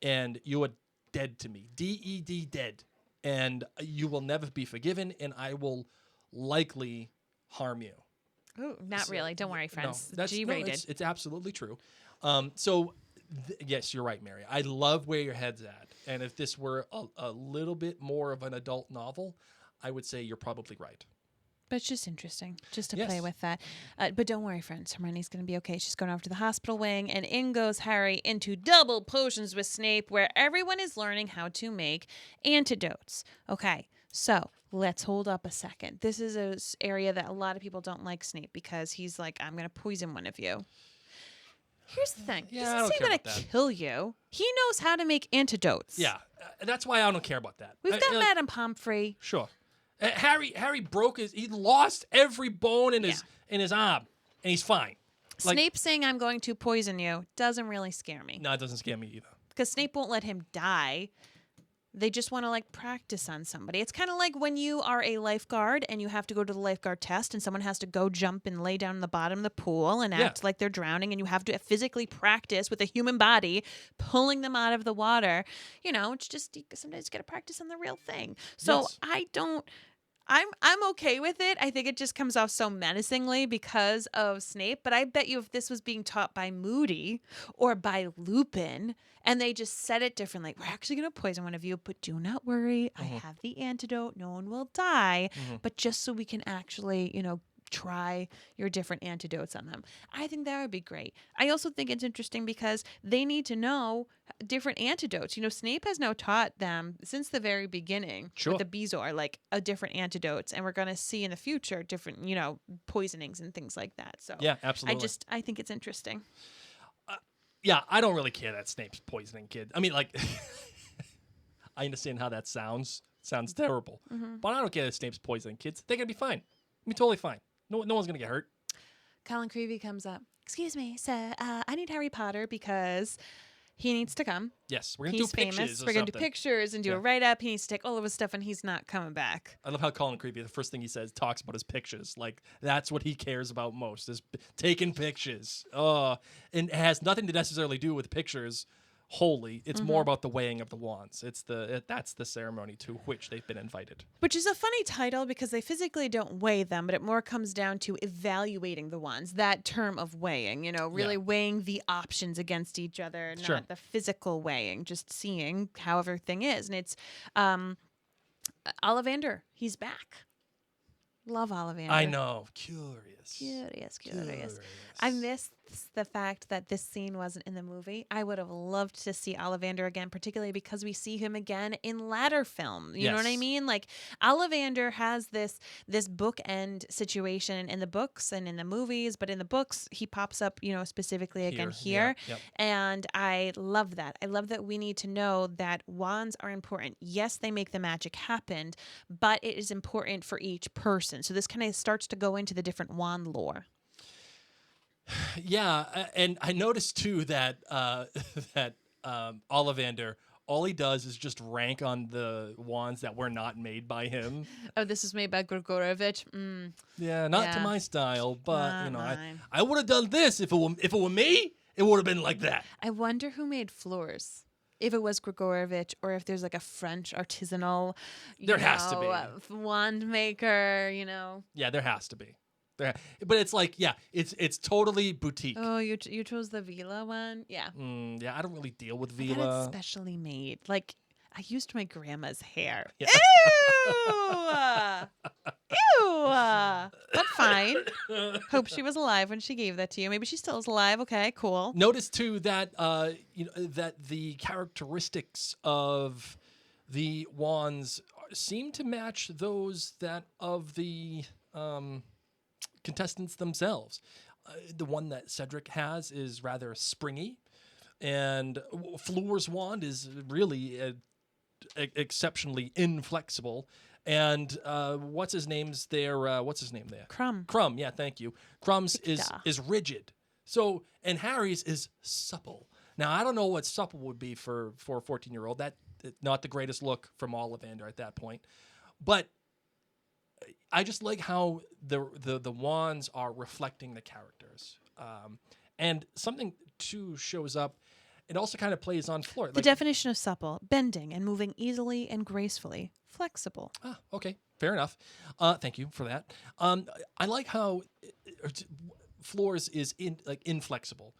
and you are dead to me. D-E-D, dead. And you will never be forgiven, and I will likely harm you. Ooh, not really. Don't worry, friends. G-rated. It's absolutely true. Yes, you're right, Mary. I love where your head's at. And if this were a little bit more of an adult novel, I would say you're probably right. But it's just interesting, just to Yes. play with that. But don't worry, friends. Hermione's going to be okay. She's going over to the hospital wing, and in goes Harry into double potions with Snape, where everyone is learning how to make antidotes. Okay, so let's hold up a second. This is an area that a lot of people don't like Snape because he's like, I'm going to poison one of you. Here's the thing. Yeah, He I doesn't don't say care I'm about going that. to kill you. He knows how to make antidotes. Yeah, that's why I don't care about that. We've done like, Madame Pomfrey. Sure. Harry broke he lost every bone in his arm, and he's fine. Like, Snape saying I'm going to poison you doesn't really scare me. No, it doesn't scare me either. Because Snape won't let him die They just want to like practice on somebody. It's kind of like when you are a lifeguard and you have to go to the lifeguard test and someone has to go jump and lay down in the bottom of the pool and act like they're drowning, and you have to physically practice with a human body pulling them out of the water. You know, it's just sometimes you got to practice on the real thing. So I'm okay with it. I think it just comes off so menacingly because of Snape. But I bet you if this was being taught by Moody or by Lupin and they just said it differently, we're actually going to poison one of you, but do not worry. I have the antidote. No one will die. But just so we can actually, you know, try your different antidotes on them. I think that would be great. I also think it's interesting because they need to know different antidotes. You know, Snape has now taught them since the very beginning with the Bezoar, like a different antidotes, and we're going to see in the future different, you know, poisonings and things like that. So yeah, absolutely. I think it's interesting. Yeah, I don't really care that Snape's poisoning kids. I mean, like, I understand how that sounds. Sounds terrible. But I don't care that Snape's poisoning kids. They're going to be fine. Be totally fine. No one's going to get hurt. Colin Creevy comes up. Excuse me, sir. I need Harry Potter because he needs to come. Yes, we're going to do pictures. Famous. We're going to do pictures and do a write-up. He needs to take all of his stuff, and he's not coming back. I love how Colin Creevy, the first thing he says, talks about his pictures. Like, that's what he cares about most, is taking pictures. And it has nothing to necessarily do with pictures wholly. It's more about the weighing of the wands. That's the ceremony to which they've been invited. Which is a funny title because they physically don't weigh them, but it more comes down to evaluating the wands. That term of weighing, you know, really weighing the options against each other, not the physical weighing, just seeing how everything is. And it's Ollivander. He's back. Love Ollivander. I know. Curious. I miss the fact that this scene wasn't in the movie. I would have loved to see Ollivander again, particularly because we see him again in latter film. You know what I mean? Like, Ollivander has this bookend situation in the books and in the movies, but in the books he pops up, you know, specifically again here. And I love that. I love that we need to know that wands are important. Yes, they make the magic happen, but it is important for each person. So this kind of starts to go into the different wand lore. Yeah, and I noticed too that Ollivander, all he does is just rank on the wands that were not made by him. Oh, this is made by Grigorovich. Yeah, not to my style, but not you know, I would have done this if it were me. It would have been like that. I wonder who made floors. If it was Grigorovich, or if there's like a French artisanal, there has to be wand maker. You know. Yeah, there has to be. But it's like, it's totally boutique. Oh, you chose the Vila one? Yeah. Yeah, I don't really deal with I Vila. it's specially made. Like, I used my grandma's hair. Yeah. Ew! But fine. Hope she was alive when she gave that to you. Maybe she still is alive. Okay, cool. Notice too that that the characteristics of the wands seem to match those that of the contestants themselves. The one that Cedric has is rather springy, and Fleur's wand is really exceptionally inflexible. And what's his name there? Crumb. Yeah, thank you. Crumb's is rigid. So, and Harry's is supple. Now, I don't know what supple would be for a 14-year-old. That not the greatest look from Ollivander at that point, but I just like how the wands are reflecting the characters. And something too shows up. It also kind of plays on Fleur. The definition of supple: bending and moving easily and gracefully. Flexible. Ah, okay, fair enough. Thank you for that. I like how Fleur's is inflexible.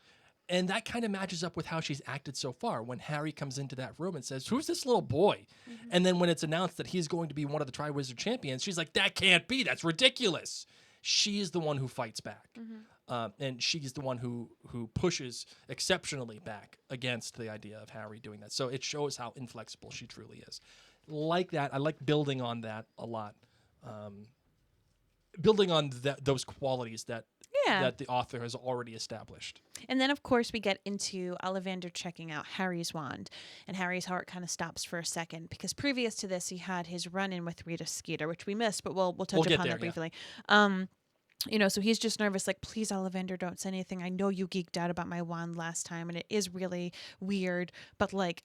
And that kind of matches up with how she's acted so far. When Harry comes into that room and says, "Who's this little boy?" Mm-hmm. And then when it's announced that he's going to be one of the Triwizard Champions, she's like, "That can't be. That's ridiculous." She is the one who fights back. Mm-hmm. And she's the one who pushes exceptionally back against the idea of Harry doing that. So it shows how inflexible she truly is. Like that, I like building on that a lot. Building on those qualities that the author has already established. And then, of course, we get into Ollivander checking out Harry's wand. And Harry's heart kind of stops for a second because previous to this, he had his run-in with Rita Skeeter, which we missed, but we'll touch upon that briefly. Yeah. So he's just nervous, like, please, Ollivander, don't say anything. I know you geeked out about my wand last time, and it is really weird, but like,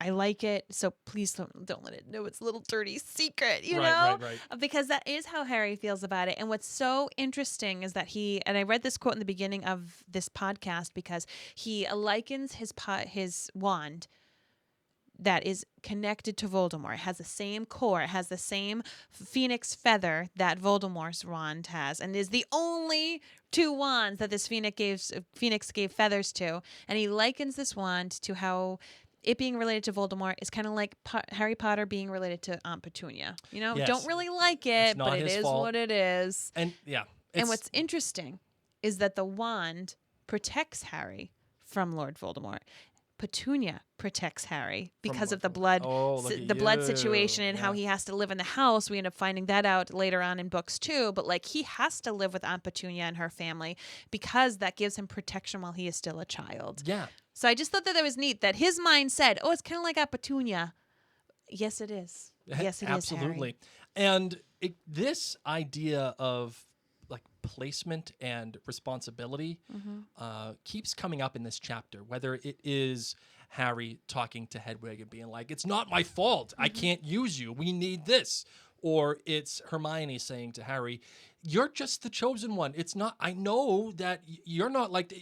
I like it, so please don't let it know it's a little dirty secret, Right. Because that is how Harry feels about it. And what's so interesting is that and I read this quote in the beginning of this podcast because he likens his wand that is connected to Voldemort. It has the same core. It has the same phoenix feather that Voldemort's wand has, and is the only two wands that this phoenix gave feathers to. And he likens this wand to how it being related to Voldemort is kind of like Harry Potter being related to Aunt Petunia. Yes. Don't really like it, not but it his is fault. what it is. And yeah. And what's interesting is that the wand protects Harry from Lord Voldemort. Petunia protects Harry because of the blood, blood situation and how he has to live in the house. We end up finding that out later on in books too. But like, he has to live with Aunt Petunia and her family because that gives him protection while he is still a child. Yeah. So I just thought that was neat that his mind said, "Oh, it's kind of like Aunt Petunia." Yes, it is. Yes, it is. Absolutely. Harry. And this idea of like placement and responsibility keeps coming up in this chapter, whether it is Harry talking to Hedwig and being like, it's not my fault, I can't use you, we need this, or it's Hermione saying to Harry, you're just the chosen one, it's not, I know that you're not like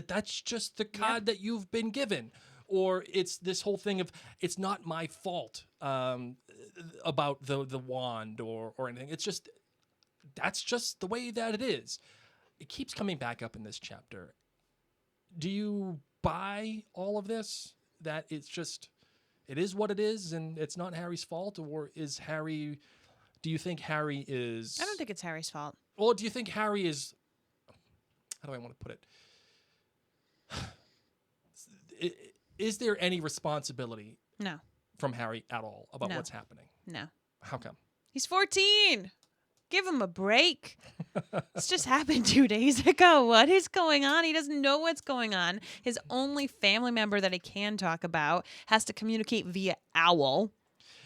that's just the card that you've been given. Or it's this whole thing of it's not my fault about the wand or anything. It's just that's just the way that it is. It keeps coming back up in this chapter. Do you buy all of this? That it is what it is and it's not Harry's fault? Or do you think Harry is... I don't think it's Harry's fault. Or do you think Harry is... How do I want to put it? Is there any responsibility No. from Harry at all about what's happening? No. How come? He's 14. Give him a break. This just happened 2 days ago. What is going on? He doesn't know what's going on. His only family member that he can talk about has to communicate via owl.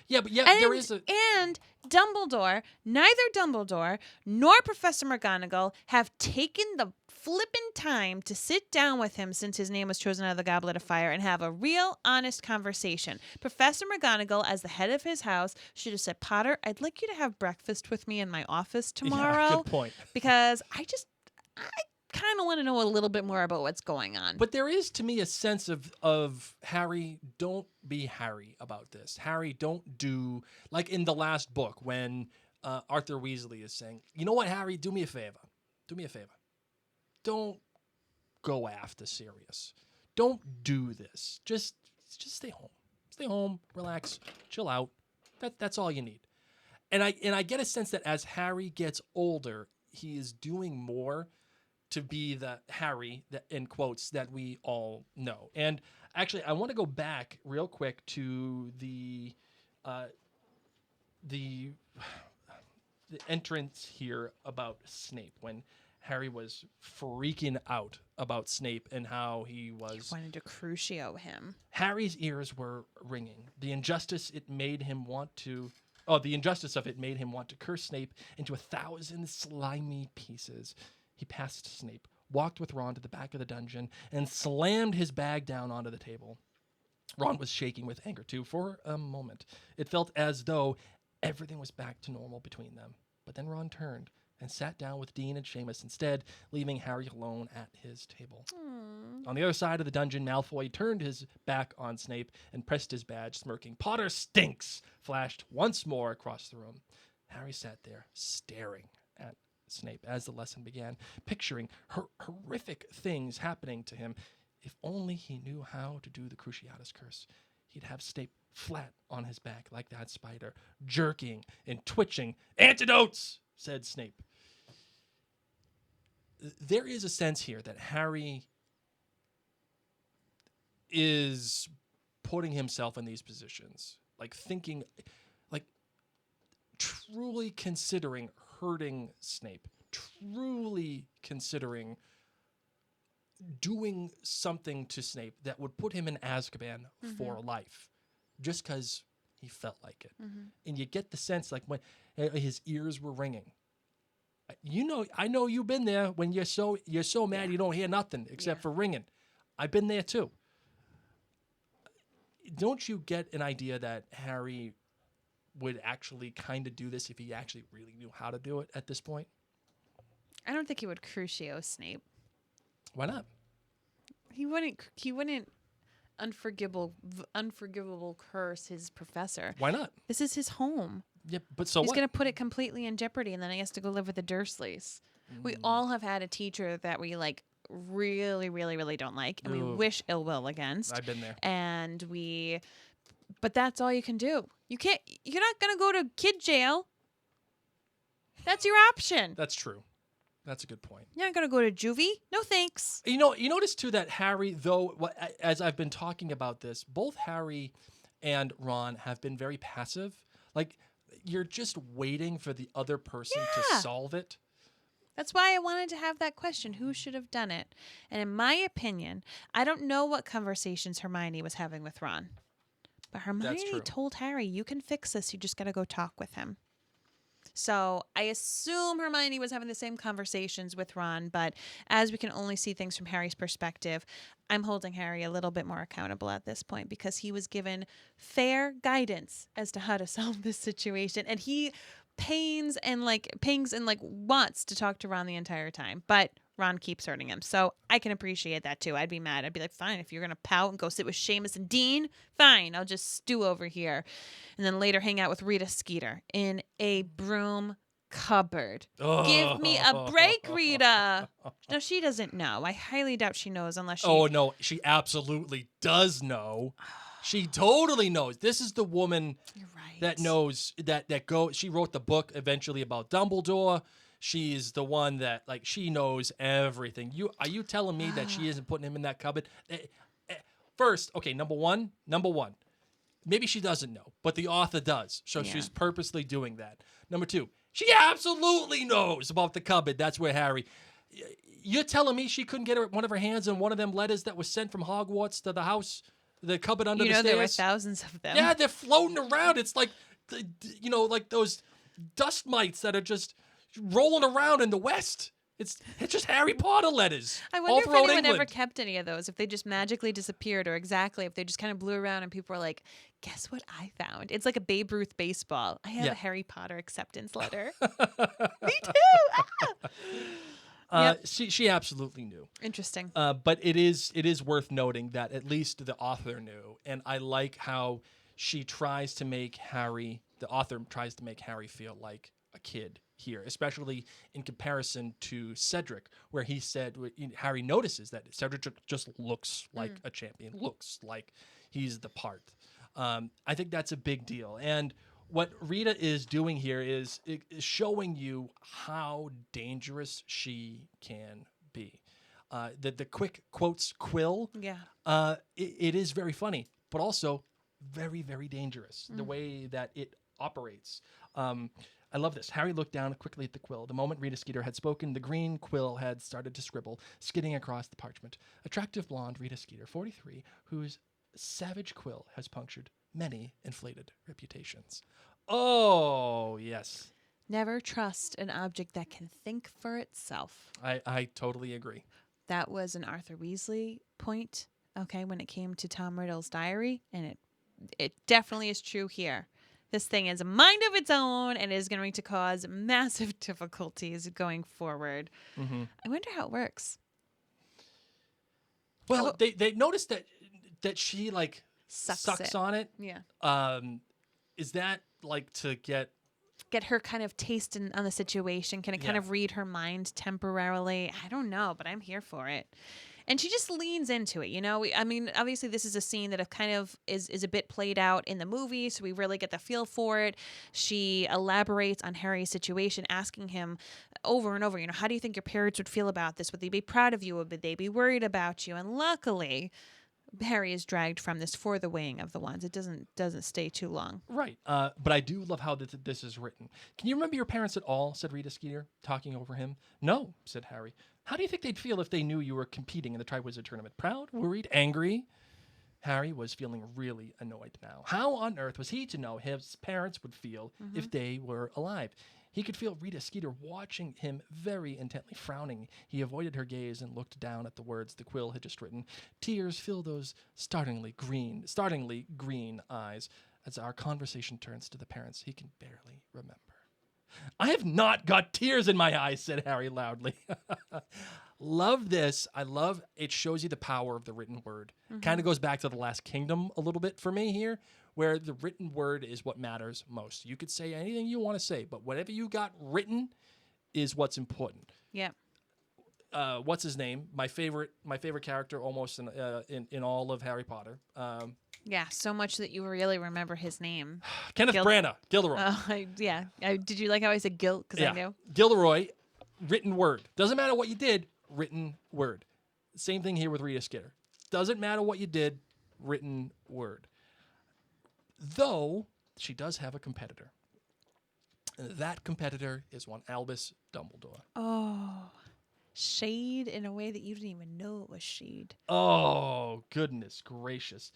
Yeah, but there is a... And Dumbledore, neither Dumbledore nor Professor McGonagall have taken the flippin' time to sit down with him since his name was chosen out of the Goblet of Fire and have a real, honest conversation. Professor McGonagall, as the head of his house, should have said, Potter, I'd like you to have breakfast with me in my office tomorrow. Yeah, good point. Because I kind of want to know a little bit more about what's going on. But there is, to me, a sense of Harry, don't be Harry about this. Harry, don't do... Like in the last book when Arthur Weasley is saying, you know what, Harry, do me a favor. Do me a favor. Don't go after Sirius. Don't do this. Just stay home. Stay home, relax, chill out. That's all you need. And I get a sense that as Harry gets older, he is doing more to be the Harry, that, in quotes, that we all know. And actually, I want to go back real quick to the entrance here about Snape when Harry was freaking out about Snape and how he wanted to Crucio him. Harry's ears were ringing. The injustice of it made him want to curse Snape into 1,000 slimy pieces. He passed Snape, walked with Ron to the back of the dungeon, and slammed his bag down onto the table. Ron was shaking with anger, too, for a moment. It felt as though everything was back to normal between them. But then Ron turned and sat down with Dean and Seamus instead, leaving Harry alone at his table. On the other side of the dungeon, Malfoy turned his back on Snape and pressed his badge, smirking. Potter stinks! Flashed once more across the room. Harry sat there, staring at Snape as the lesson began, picturing horrific things happening to him. If only he knew how to do the Cruciatus Curse, he'd have Snape flat on his back like that spider, jerking and twitching. Antidotes, said Snape. There is a sense here that Harry is putting himself in these positions, like thinking, like truly considering hurting Snape, truly considering doing something to Snape that would put him in Azkaban for life, just because he felt like it. And you get the sense, like when his ears were ringing, I know you've been there when you're so mad you don't hear nothing except for ringing. I've been there too. Don't you get an idea that Harry would actually kind of do this if he actually really knew how to do it at this point? I don't think he would Crucio Snape. Why not? He wouldn't unforgivable curse his professor. Why not? This is his home. Yeah, but so He's what? going to put it completely in jeopardy, and then he has to go live with the Dursleys. We all have had a teacher that we like really, really, really don't like, and we wish ill will against. I've been there. But that's all you can do. You're not going to go to kid jail. That's your option. That's true. That's a good point. You're not going to go to juvie? No thanks. You notice too that Harry, though, as I've been talking about this, both Harry and Ron have been very passive. Like, you're just waiting for the other person to solve it. That's why I wanted to have that question. Who should have done it? And in my opinion, I don't know what conversations Hermione was having with Ron. But Hermione told Harry, you can fix this. You just got to go talk with him. So I assume Hermione was having the same conversations with Ron. But as we can only see things from Harry's perspective, I'm holding Harry a little bit more accountable at this point because he was given fair guidance as to how to solve this situation. And he pings and wants to talk to Ron the entire time, but Ron keeps hurting him. So I can appreciate that too. I'd be mad. I'd be like, fine, if you're going to pout and go sit with Seamus and Dean, fine, I'll just stew over here. And then later hang out with Rita Skeeter in a broom cupboard. Give me a break, Rita. No, she doesn't know. I highly doubt she knows unless she... Oh, no, she absolutely does know. She totally knows. This is the woman that knows she wrote the book eventually about Dumbledore. She's the one that she knows everything. Are you telling me that she isn't putting him in that cupboard? First, okay, number one, maybe she doesn't know, but the author does. So she's purposely doing that. Number two, she absolutely knows about the cupboard. That's where Harry... You're telling me she couldn't get one of her hands on one of them letters that was sent from Hogwarts to the house? The cupboard under the stairs. There were thousands of them. Yeah, they're floating around. It's like, like those dust mites that are just rolling around in the West. It's just Harry Potter letters. I wonder if anyone ever kept any of those, if they just magically disappeared, or exactly if they just kind of blew around and people were like, guess what I found? It's like a Babe Ruth baseball. I have a Harry Potter acceptance letter. Me too. She absolutely knew. Interesting. But it is worth noting that at least the author knew, and I like how the author tries to make Harry feel like a kid here, especially in comparison to Cedric, where he said Harry notices that Cedric just looks like a champion, looks like he's the part. I think that's a big deal, and what Rita is doing here is showing you how dangerous she can be. The quick quotes quill. Yeah. It is very funny, but also very, very dangerous. The way that it operates. I love this. Harry looked down quickly at the quill. The moment Rita Skeeter had spoken, the green quill had started to scribble, skidding across the parchment. Attractive blonde Rita Skeeter, 43, whose savage quill has punctured many inflated reputations. Oh, yes. Never trust an object that can think for itself. I totally agree. That was an Arthur Weasley point, okay, when it came to Tom Riddle's diary, and it definitely is true here. This thing has a mind of its own and is going to cause massive difficulties going forward. Mm-hmm. I wonder how it works. Well, they noticed that she sucks on it. Yeah. Is that to get her kind of taste on the situation? Can it kind of read her mind temporarily? I don't know, but I'm here for it. And she just leans into it, obviously this is a scene that kind of is a bit played out in the movie, so we really get the feel for it. She elaborates on Harry's situation, asking him over and over, how do you think your parents would feel about this? Would they be proud of you? Would they be worried about you? And luckily, Harry is dragged from this for the weighing of the wands. It doesn't stay too long. Right. But I do love how this is written. Can you remember your parents at all? Said Rita Skeeter, talking over him. No, said Harry. How do you think they'd feel if they knew you were competing in the Triwizard Tournament? Proud, worried, angry? Harry was feeling really annoyed now. How on earth was he to know his parents would feel if they were alive? He could feel Rita Skeeter watching him very intently, frowning. He avoided her gaze and looked down at the words the quill had just written. Tears fill those startlingly green eyes. As our conversation turns to the parents he can barely remember. I have not got tears in my eyes, said Harry loudly. Love this. I love it. Shows you the power of the written word. Kind of goes back to the Last Kingdom a little bit for me here, where the written word is what matters most. You could say anything you want to say, but whatever you got written is what's important. Yep. What's his name? My favorite character almost in all of Harry Potter. Yeah, so much that you really remember his name. Kenneth Branagh, Gilderoy. Did you like how I said Gil? Because I knew. Gilderoy, written word. Doesn't matter what you did, written word. Same thing here with Rita Skeeter. Doesn't matter what you did, written word. Though she does have a competitor. And that competitor is one Albus Dumbledore. Oh, shade in a way that you didn't even know it was shade. Oh, goodness gracious.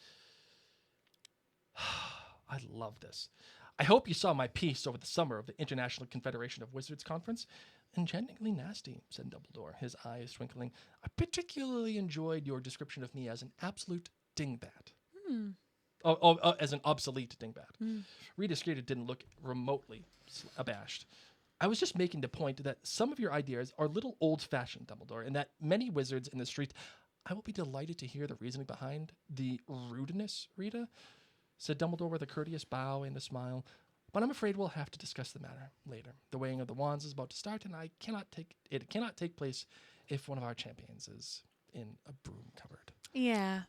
I love this. I hope you saw my piece over the summer of the International Confederation of Wizards Conference. Enchantingly nasty, said Dumbledore, his eyes twinkling. I particularly enjoyed your description of me as an absolute dingbat. As an obsolete dingbat. Rita Skeeter didn't look remotely abashed. I was just making the point that some of your ideas are a little old-fashioned, Dumbledore, and that many wizards in the street... I will be delighted to hear the reasoning behind the rudeness, Rita, said Dumbledore with a courteous bow and a smile. But I'm afraid we'll have to discuss the matter later. The weighing of the wands is about to start, and it cannot take place if one of our champions is in a broom cupboard. Yeah.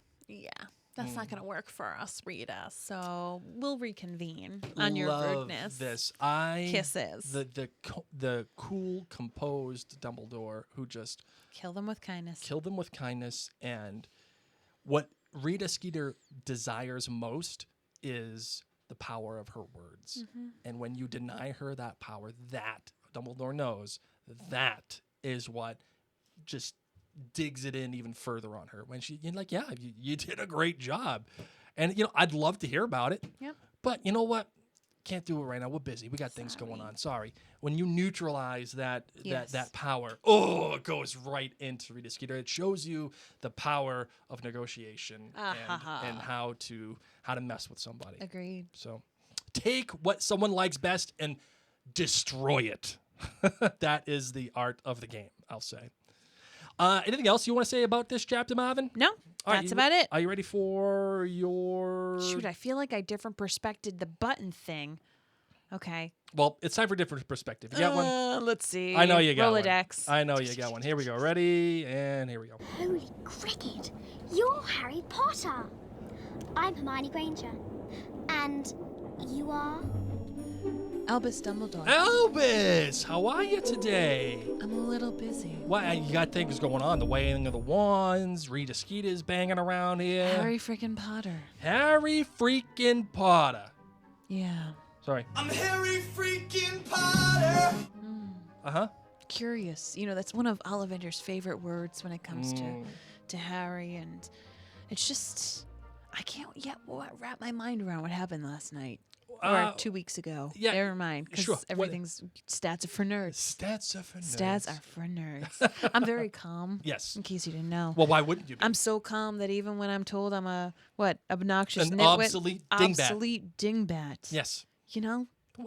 That's not going to work for us, Rita. So we'll reconvene on your rudeness. This. Kisses. The cool, composed Dumbledore who just kill them with kindness. And what Rita Skeeter desires most is the power of her words. And when you deny her that power, that Dumbledore knows that is what just digs it in even further on her. When you're like, yeah, you did a great job. And, I'd love to hear about it. Yep. But you know what? Can't do it right now. We're busy. We got things going on. Sorry. When you neutralize that power, it goes right into Rita Skeeter. It shows you the power of negotiation and how to mess with somebody. Agreed. So take what someone likes best and destroy it. That is the art of the game, I'll say. Anything else you want to say about this chapter, Marvin? No, that's about it. Are you ready for your... Shoot, I feel like I different perspected the button thing. Okay. Well, it's time for different perspective. You got one? Let's see. I know you got Rolodex. one. I know you got one. Here we go. Ready? And here we go. Holy cricket! You're Harry Potter! I'm Hermione Granger. And you are? Albus Dumbledore. Albus! How are you today? I'm a little busy. Why? You got things going on. The weighing of the wands. Rita Skeeter's banging around here. Harry freaking Potter. Harry freaking Potter. Yeah. Sorry. I'm Harry freaking Potter. Uh-huh. Curious. That's one of Ollivander's favorite words when it comes to Harry. And it's just, I can't yet wrap my mind around what happened last night. Or 2 weeks ago. Yeah. Never mind. Because everything's stats are for nerds. Stats are for nerds. Stats are for nerds. I'm very calm. Yes. In case you didn't know. Well, why wouldn't you be? I'm so calm that even when I'm told I'm obnoxious An nitwit, obsolete dingbat. Yes.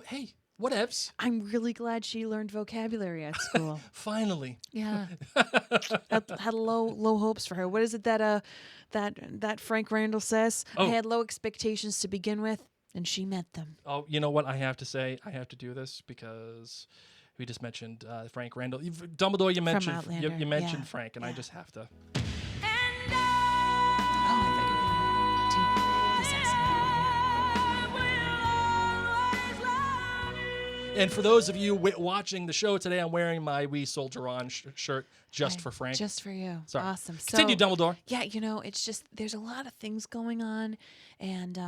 Hey, whatevs. I'm really glad she learned vocabulary at school. Finally. Yeah. had low hopes for her. What is it that Frank Randall says? I had low expectations to begin with. And she met them. Oh, you know what I have to say? I have to do this because we just mentioned Frank Randall. Dumbledore, you mentioned Outlander, you mentioned Frank, and I just have to. And for those of you watching the show today, I'm wearing my We Soldier On shirt just for Frank. Just for you. Sorry. Awesome. Continue, Dumbledore. Yeah, it's just there's a lot of things going on, and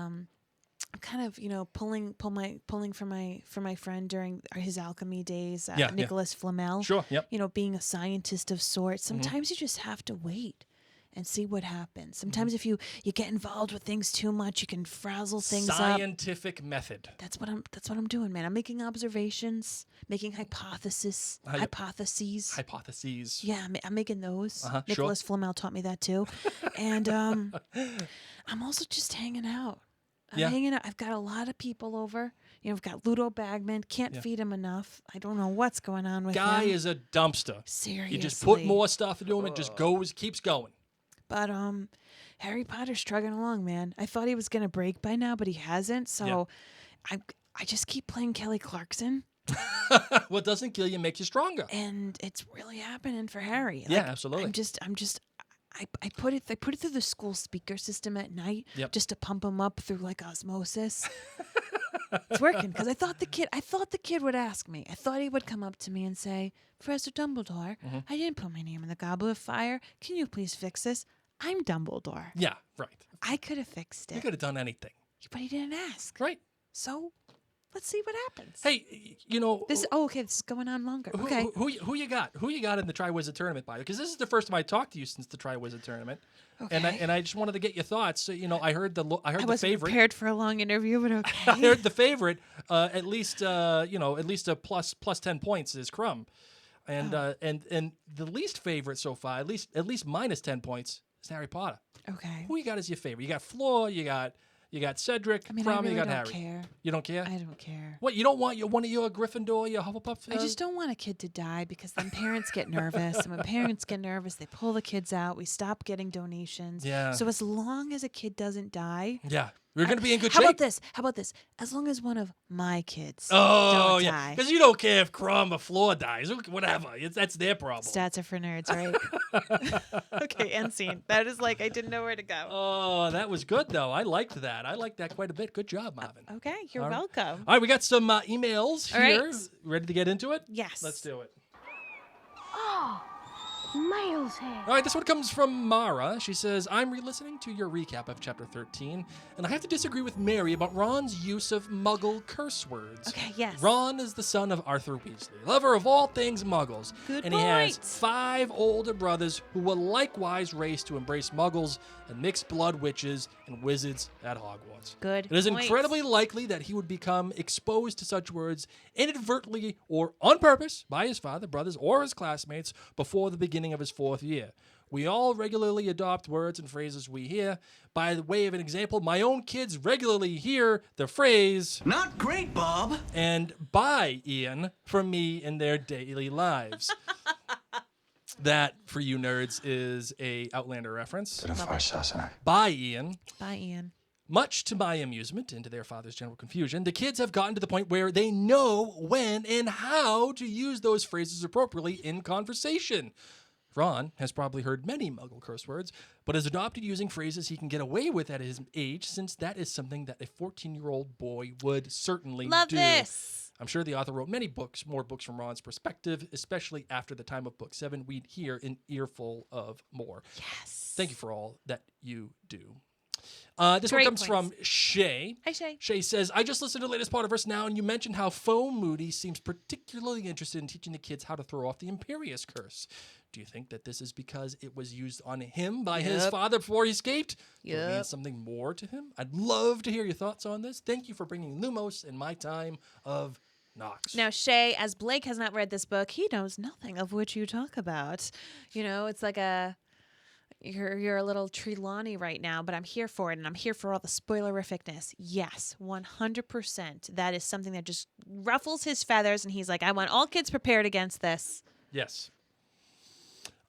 I'm kind of pulling for my friend during his alchemy days, Nicholas Flamel. Sure. Yep. Being a scientist of sorts. Sometimes you just have to wait and see what happens. Sometimes if you get involved with things too much, you can frazzle things up. Scientific method. That's what I'm doing, man. I'm making observations, making hypotheses. Yeah, I'm making those. Nicholas Flamel taught me that too. And I'm also just hanging out. I'm hanging out. I've got a lot of people over. I've got Ludo Bagman. Can't feed him enough. I don't know what's going on with him. Guy is a dumpster. Seriously. You just put more stuff into him and just keeps going. But Harry Potter's struggling along, man. I thought he was gonna break by now, but he hasn't. So I just keep playing Kelly Clarkson. What doesn't kill you makes you stronger. And it's really happening for Harry. Yeah, absolutely. I put it through the school speaker system at night just to pump him up through like osmosis. It's working because I thought the kid would ask me. I thought he would come up to me and say, "Professor Dumbledore, I didn't put my name in the Goblet of Fire. Can you please fix this? I'm Dumbledore." Yeah, right. I could have fixed it. You could have done anything. But he didn't ask. Right. So let's see what happens. Hey, this is going on longer. Okay. Who you got? Who you got in the Triwizard Tournament, by the way? Because this is the first time I talked to you since the Triwizard Tournament. Okay. And I just wanted to get your thoughts. So, I heard the wasn't favorite. Prepared for a long interview, but okay. I heard the favorite. At least a plus 10 points is Crumb, and the least favorite so far, at least minus 10 points, is Harry Potter. Okay. Who you got as your favorite? You got Fleur. You got Cedric. I mean, Crumb, I really you got don't Harry. care. You don't care? I don't care. What, you don't want one of your Gryffindor, your Hufflepuff? I just don't want a kid to die because then parents get nervous. And when parents get nervous, they pull the kids out. We stop getting donations. Yeah. So as long as a kid doesn't die. Yeah. We're going to be in good shape. How about this? As long as one of my kids don't die. Because you don't care if Crumb or Fleur dies. Whatever. That's their problem. Stats are for nerds, right? Okay, end scene. That is like, I didn't know where to go. Oh, that was good, though. I liked that. I liked that quite a bit. Good job, Marvin. Okay, you're welcome. All right, we got some emails here. Right. Ready to get into it? Yes. Let's do it. Oh, Mail's here. All right, this one comes from Mara. She says, I'm re-listening to your recap of Chapter 13, and I have to disagree with Mary about Ron's use of Muggle curse words. Okay, yes. Ron is the son of Arthur Weasley, lover of all things Muggles. Good and point. he has 5 older brothers who were likewise raised to embrace Muggles and mixed blood witches and wizards at Hogwarts. Good It is point. incredibly likely that he would become exposed to such words inadvertently or on purpose by his father, brothers, or his classmates before the beginning of his 4th year. We all regularly adopt words and phrases we hear. By the way of an example, my own kids regularly hear the phrase, Not great, Bob. and bye, Ian, from me in their daily lives. That, for you nerds, is a Outlander reference. Bye, Ian. Bye, Ian. Much to my amusement and to their father's general confusion, the kids have gotten to the point where they know when and how to use those phrases appropriately in conversation. Ron has probably heard many Muggle curse words, but has adopted using phrases he can get away with at his age, since that is something that a 14-year-old boy would certainly do. Love this. I'm sure the author wrote many books, more books from Ron's perspective, especially after the time of Book 7. We'd hear an earful of more. Yes. Thank you for all that you do. This Great one comes points. from Shay. Hi, Shay. Shay says, I just listened to the latest Potterverse now, and you mentioned how Faux Moody seems particularly interested in teaching the kids how to throw off the Imperious Curse. Do you think that this is because it was used on him by his father before he escaped? Does it mean something more to him? I'd love to hear your thoughts on this. Thank you for bringing Lumos in my time of Knox. Now, Shay, as Blake has not read this book, he knows nothing of which you talk about. It's like you're a little Trelawney right now, but I'm here for it, and I'm here for all the spoilerificness. Yes, 100%. That is something that just ruffles his feathers, and he's like, I want all kids prepared against this. Yes.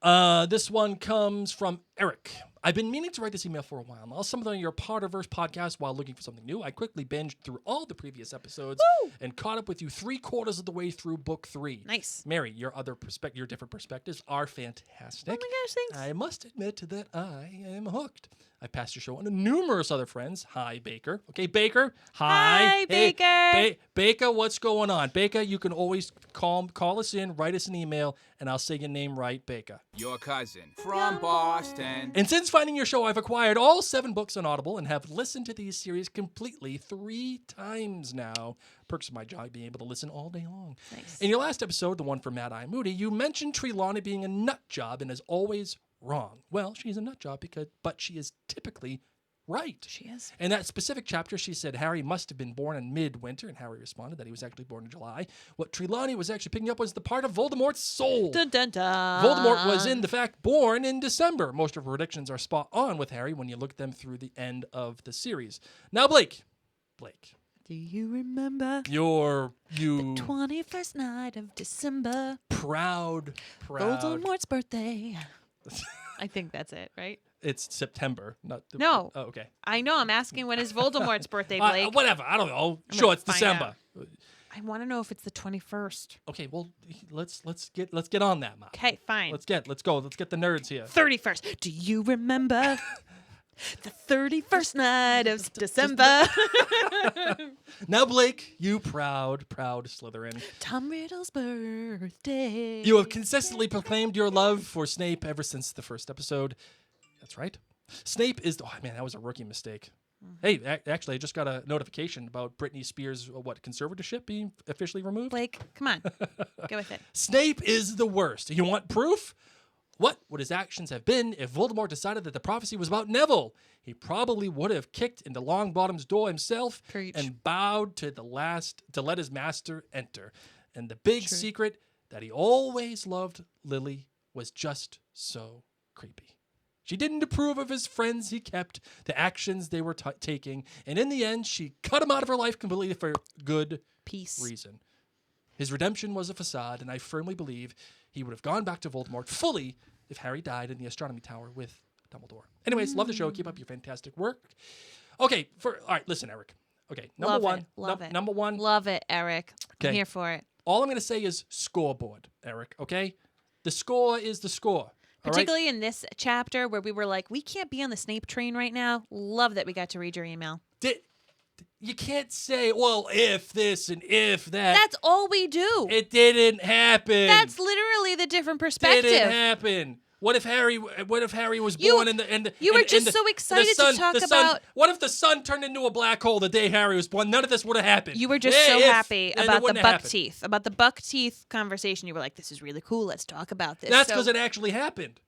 This one comes from Eric. I've been meaning to write this email for a while now. Stumbled on your Potterverse podcast while looking for something new. I quickly binged through all the previous episodes and caught up with you 3/4 of the way through book 3. Nice. Mary, your different perspectives are fantastic. Oh my gosh, thanks. I must admit that I am hooked. I passed your show on to numerous other friends. Hi, Baker. Okay, Baker. Hi. Hi, Baker. Baker, what's going on? Baker, you can always call us in, write us an email, and I'll say your name right, Baker. Your cousin from Boston. And since finding your show, I've acquired all 7 books on Audible and have listened to these series completely 3 times now. Perks of my job being able to listen all day long. Nice. In your last episode, the one for Mad Eye Moody, you mentioned Trelawney being a nut job and has always wrong. Well, she's a nut job but she is typically right. She is. In that specific chapter, she said Harry must have been born in midwinter, and Harry responded that he was actually born in July. What Trelawney was actually picking up was the part of Voldemort's soul. Dun, dun, dun. Voldemort was, in fact, born in December. Most of her predictions are spot on with Harry when you look at them through the end of the series. Now, Blake. Do you remember the 21st night of December? Proud. Voldemort's birthday. I think that's it, right? It's September. No. Oh, okay. I know. I'm asking when is Voldemort's birthday, Blake? Whatever. I don't know. I'm Sure, gonna it's find December. out. I want to know if it's the 21st. Okay, well, let's get on that, Mom. Okay, fine. Let's go. Let's get the nerds here. 31st. Do you remember the 31st night of December? Now, Blake, you proud Slytherin. Tom Riddle's birthday. You have consistently proclaimed your love for Snape ever since the first episode. That's right. Snape is... Oh, man, that was a rookie mistake. Hey, actually, I just got a notification about Britney Spears' conservatorship being officially removed. Blake, come on. Go with it. Snape is the worst. You want proof? What would his actions have been if Voldemort decided that the prophecy was about Neville? He probably would have kicked into Longbottom's door himself and bowed to let his master enter. And the big secret that he always loved Lily was just so creepy. She didn't approve of his friends he kept, the actions they were taking, and in the end, she cut him out of her life completely for good reason. His redemption was a facade, and I firmly believe he would have gone back to Voldemort fully if Harry died in the Astronomy Tower with Dumbledore. Anyways, love the show. Keep up your fantastic work. Okay, all right, listen, Eric. Okay, number one. Number one. Love it, Eric. I'm here for it. All I'm going to say is scoreboard, Eric, okay? The score is the score. Particularly in this chapter where we were like, we can't be on the Snape train right now. Love that we got to read your email. You can't say, well, if this and if that. That's all we do. It didn't happen. That's literally the different perspective. Didn't happen. What if Harry was born in the You were just so excited to talk about. What if the sun turned into a black hole the day Harry was born? None of this would have happened. You were just so happy about the buck teeth. About the buck teeth conversation. You were like, this is really cool. Let's talk about this. That's because it actually happened.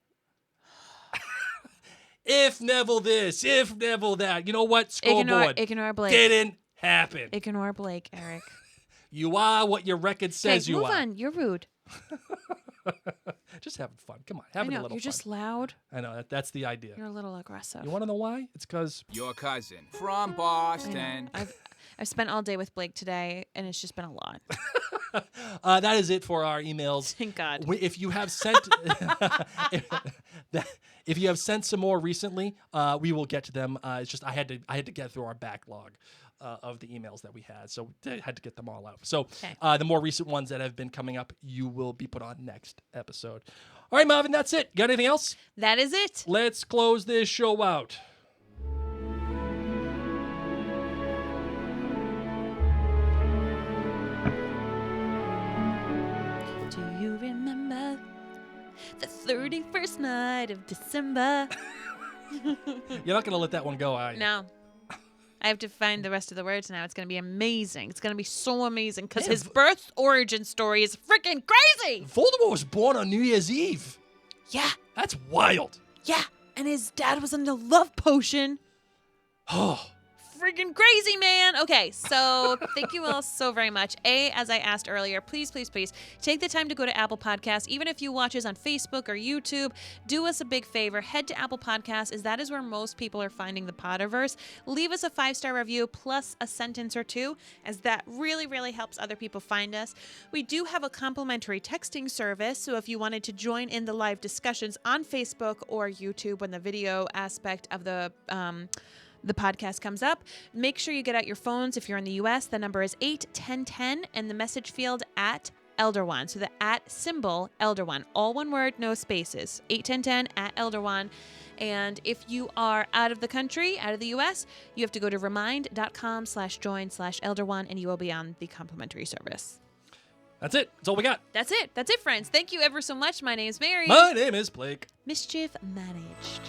If Neville this, if Neville that. You know what? Scoreboard. Ignore Blake. Didn't happen. Ignore Blake, Eric. You are what your record says you are. Move on. You're rude. Just having fun. Come on, having a little fun. You're just loud. I know, that's the idea. You're a little aggressive. You want to know why? It's because... Your cousin from Boston. I've spent all day with Blake today, and it's just been a lot. That is it for our emails. Thank God. If you have sent... If you have sent some more recently, we will get to them. It's just I had to get through our backlog of the emails that we had, so I had to get them all out. So the more recent ones that have been coming up, you will be put on next episode. All right, Marvin, that's it. Got anything else? That is it. Let's close this show out. Do you remember the 31st night of December? You're not going to let that one go, are you? No. I have to find the rest of the words now. It's going to be amazing. It's going to be so amazing because his birth origin story is freaking crazy. Voldemort was born on New Year's Eve. Yeah. That's wild. Yeah. And his dad was in the love potion. Oh. Freaking crazy, man. Okay, so thank you all so very much. As I asked earlier, please take the time to go to Apple Podcasts. Even if you watch us on Facebook or YouTube, do us a big favor. Head to Apple Podcasts, as that is where most people are finding the Potterverse. Leave us a 5-star review plus a sentence or two, as that really, really helps other people find us. We do have a complimentary texting service, so if you wanted to join in the live discussions on Facebook or YouTube when the video aspect of the podcast comes up, make sure you get out your phones. If you're in the US, the number is 81010 and the message field at Elder1. So the at symbol Elder1. All one word, no spaces. 81010 at Elder1. And if you are out of the country, out of the US, you have to go to remind.com/join/Elder1 and you will be on the complimentary service. That's it. That's all we got. That's it, friends. Thank you ever so much. My name is Mary. My name is Blake. Mischief managed.